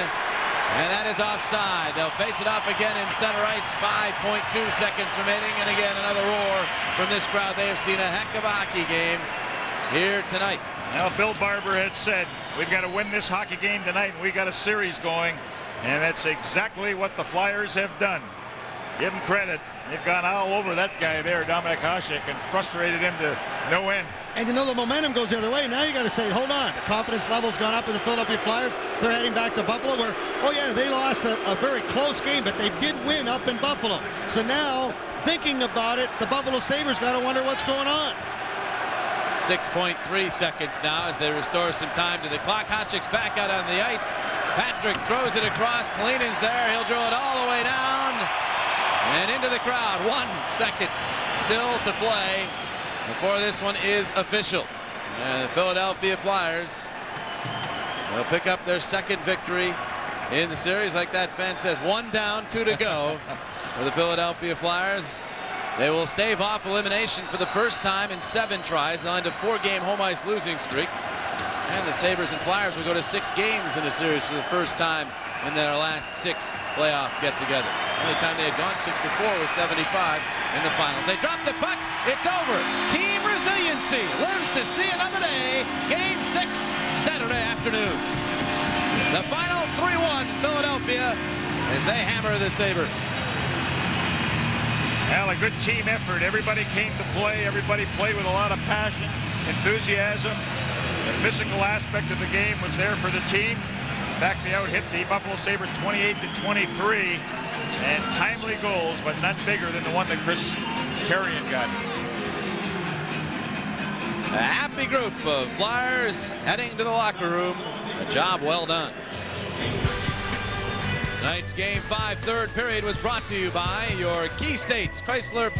S1: and that is offside. They'll face it off again in center ice, 5.2 seconds remaining, and again another roar from this crowd. They have seen a heck of a hockey game here tonight.
S8: Now, Bill Barber had said, we've got to win this hockey game tonight, and we got a series going. And that's exactly what the Flyers have done. Give them credit. They've gone all over that guy there, Dominik Hasek, and frustrated him to no end.
S9: And you know the momentum goes the other way. Now you got to say, hold on. The confidence level's gone up in the Philadelphia Flyers. They're heading back to Buffalo where, oh yeah, they lost a very close game, but they did win up in Buffalo. So now, thinking about it, the Buffalo Sabres got to wonder what's going on.
S1: 6.3 seconds now as they restore some time to the clock. Hasek's back out on the ice. Patrick throws it across. Kalinin's there. He'll drill it all the way down and into the crowd. 1 second still to play before this one is official. And the Philadelphia Flyers will pick up their second victory in the series. Like that fan says, 1 down, 2 to go for the Philadelphia Flyers. They will stave off elimination for the first time in 7 tries. They'll end a 4-game home ice losing streak. And the Sabres and Flyers will go to 6 games in the series for the first time in their last 6 playoff get-togethers. The only time they had gone 6 before was 75 in the finals. They drop the puck. It's over. Team resiliency lives to see another day. Game 6, Saturday afternoon. The final 3-1 Philadelphia as they hammer the Sabres.
S8: Well, a good team effort. Everybody came to play. Everybody played with a lot of passion, enthusiasm. The physical aspect of the game was there for the team. In fact, they out-hit the Buffalo Sabres 28-23, and timely goals, but none bigger than the one that Chris Therien got.
S1: A happy group of Flyers heading to the locker room. A job well done. Tonight's Game 5 third period was brought to you by your Key States Chrysler.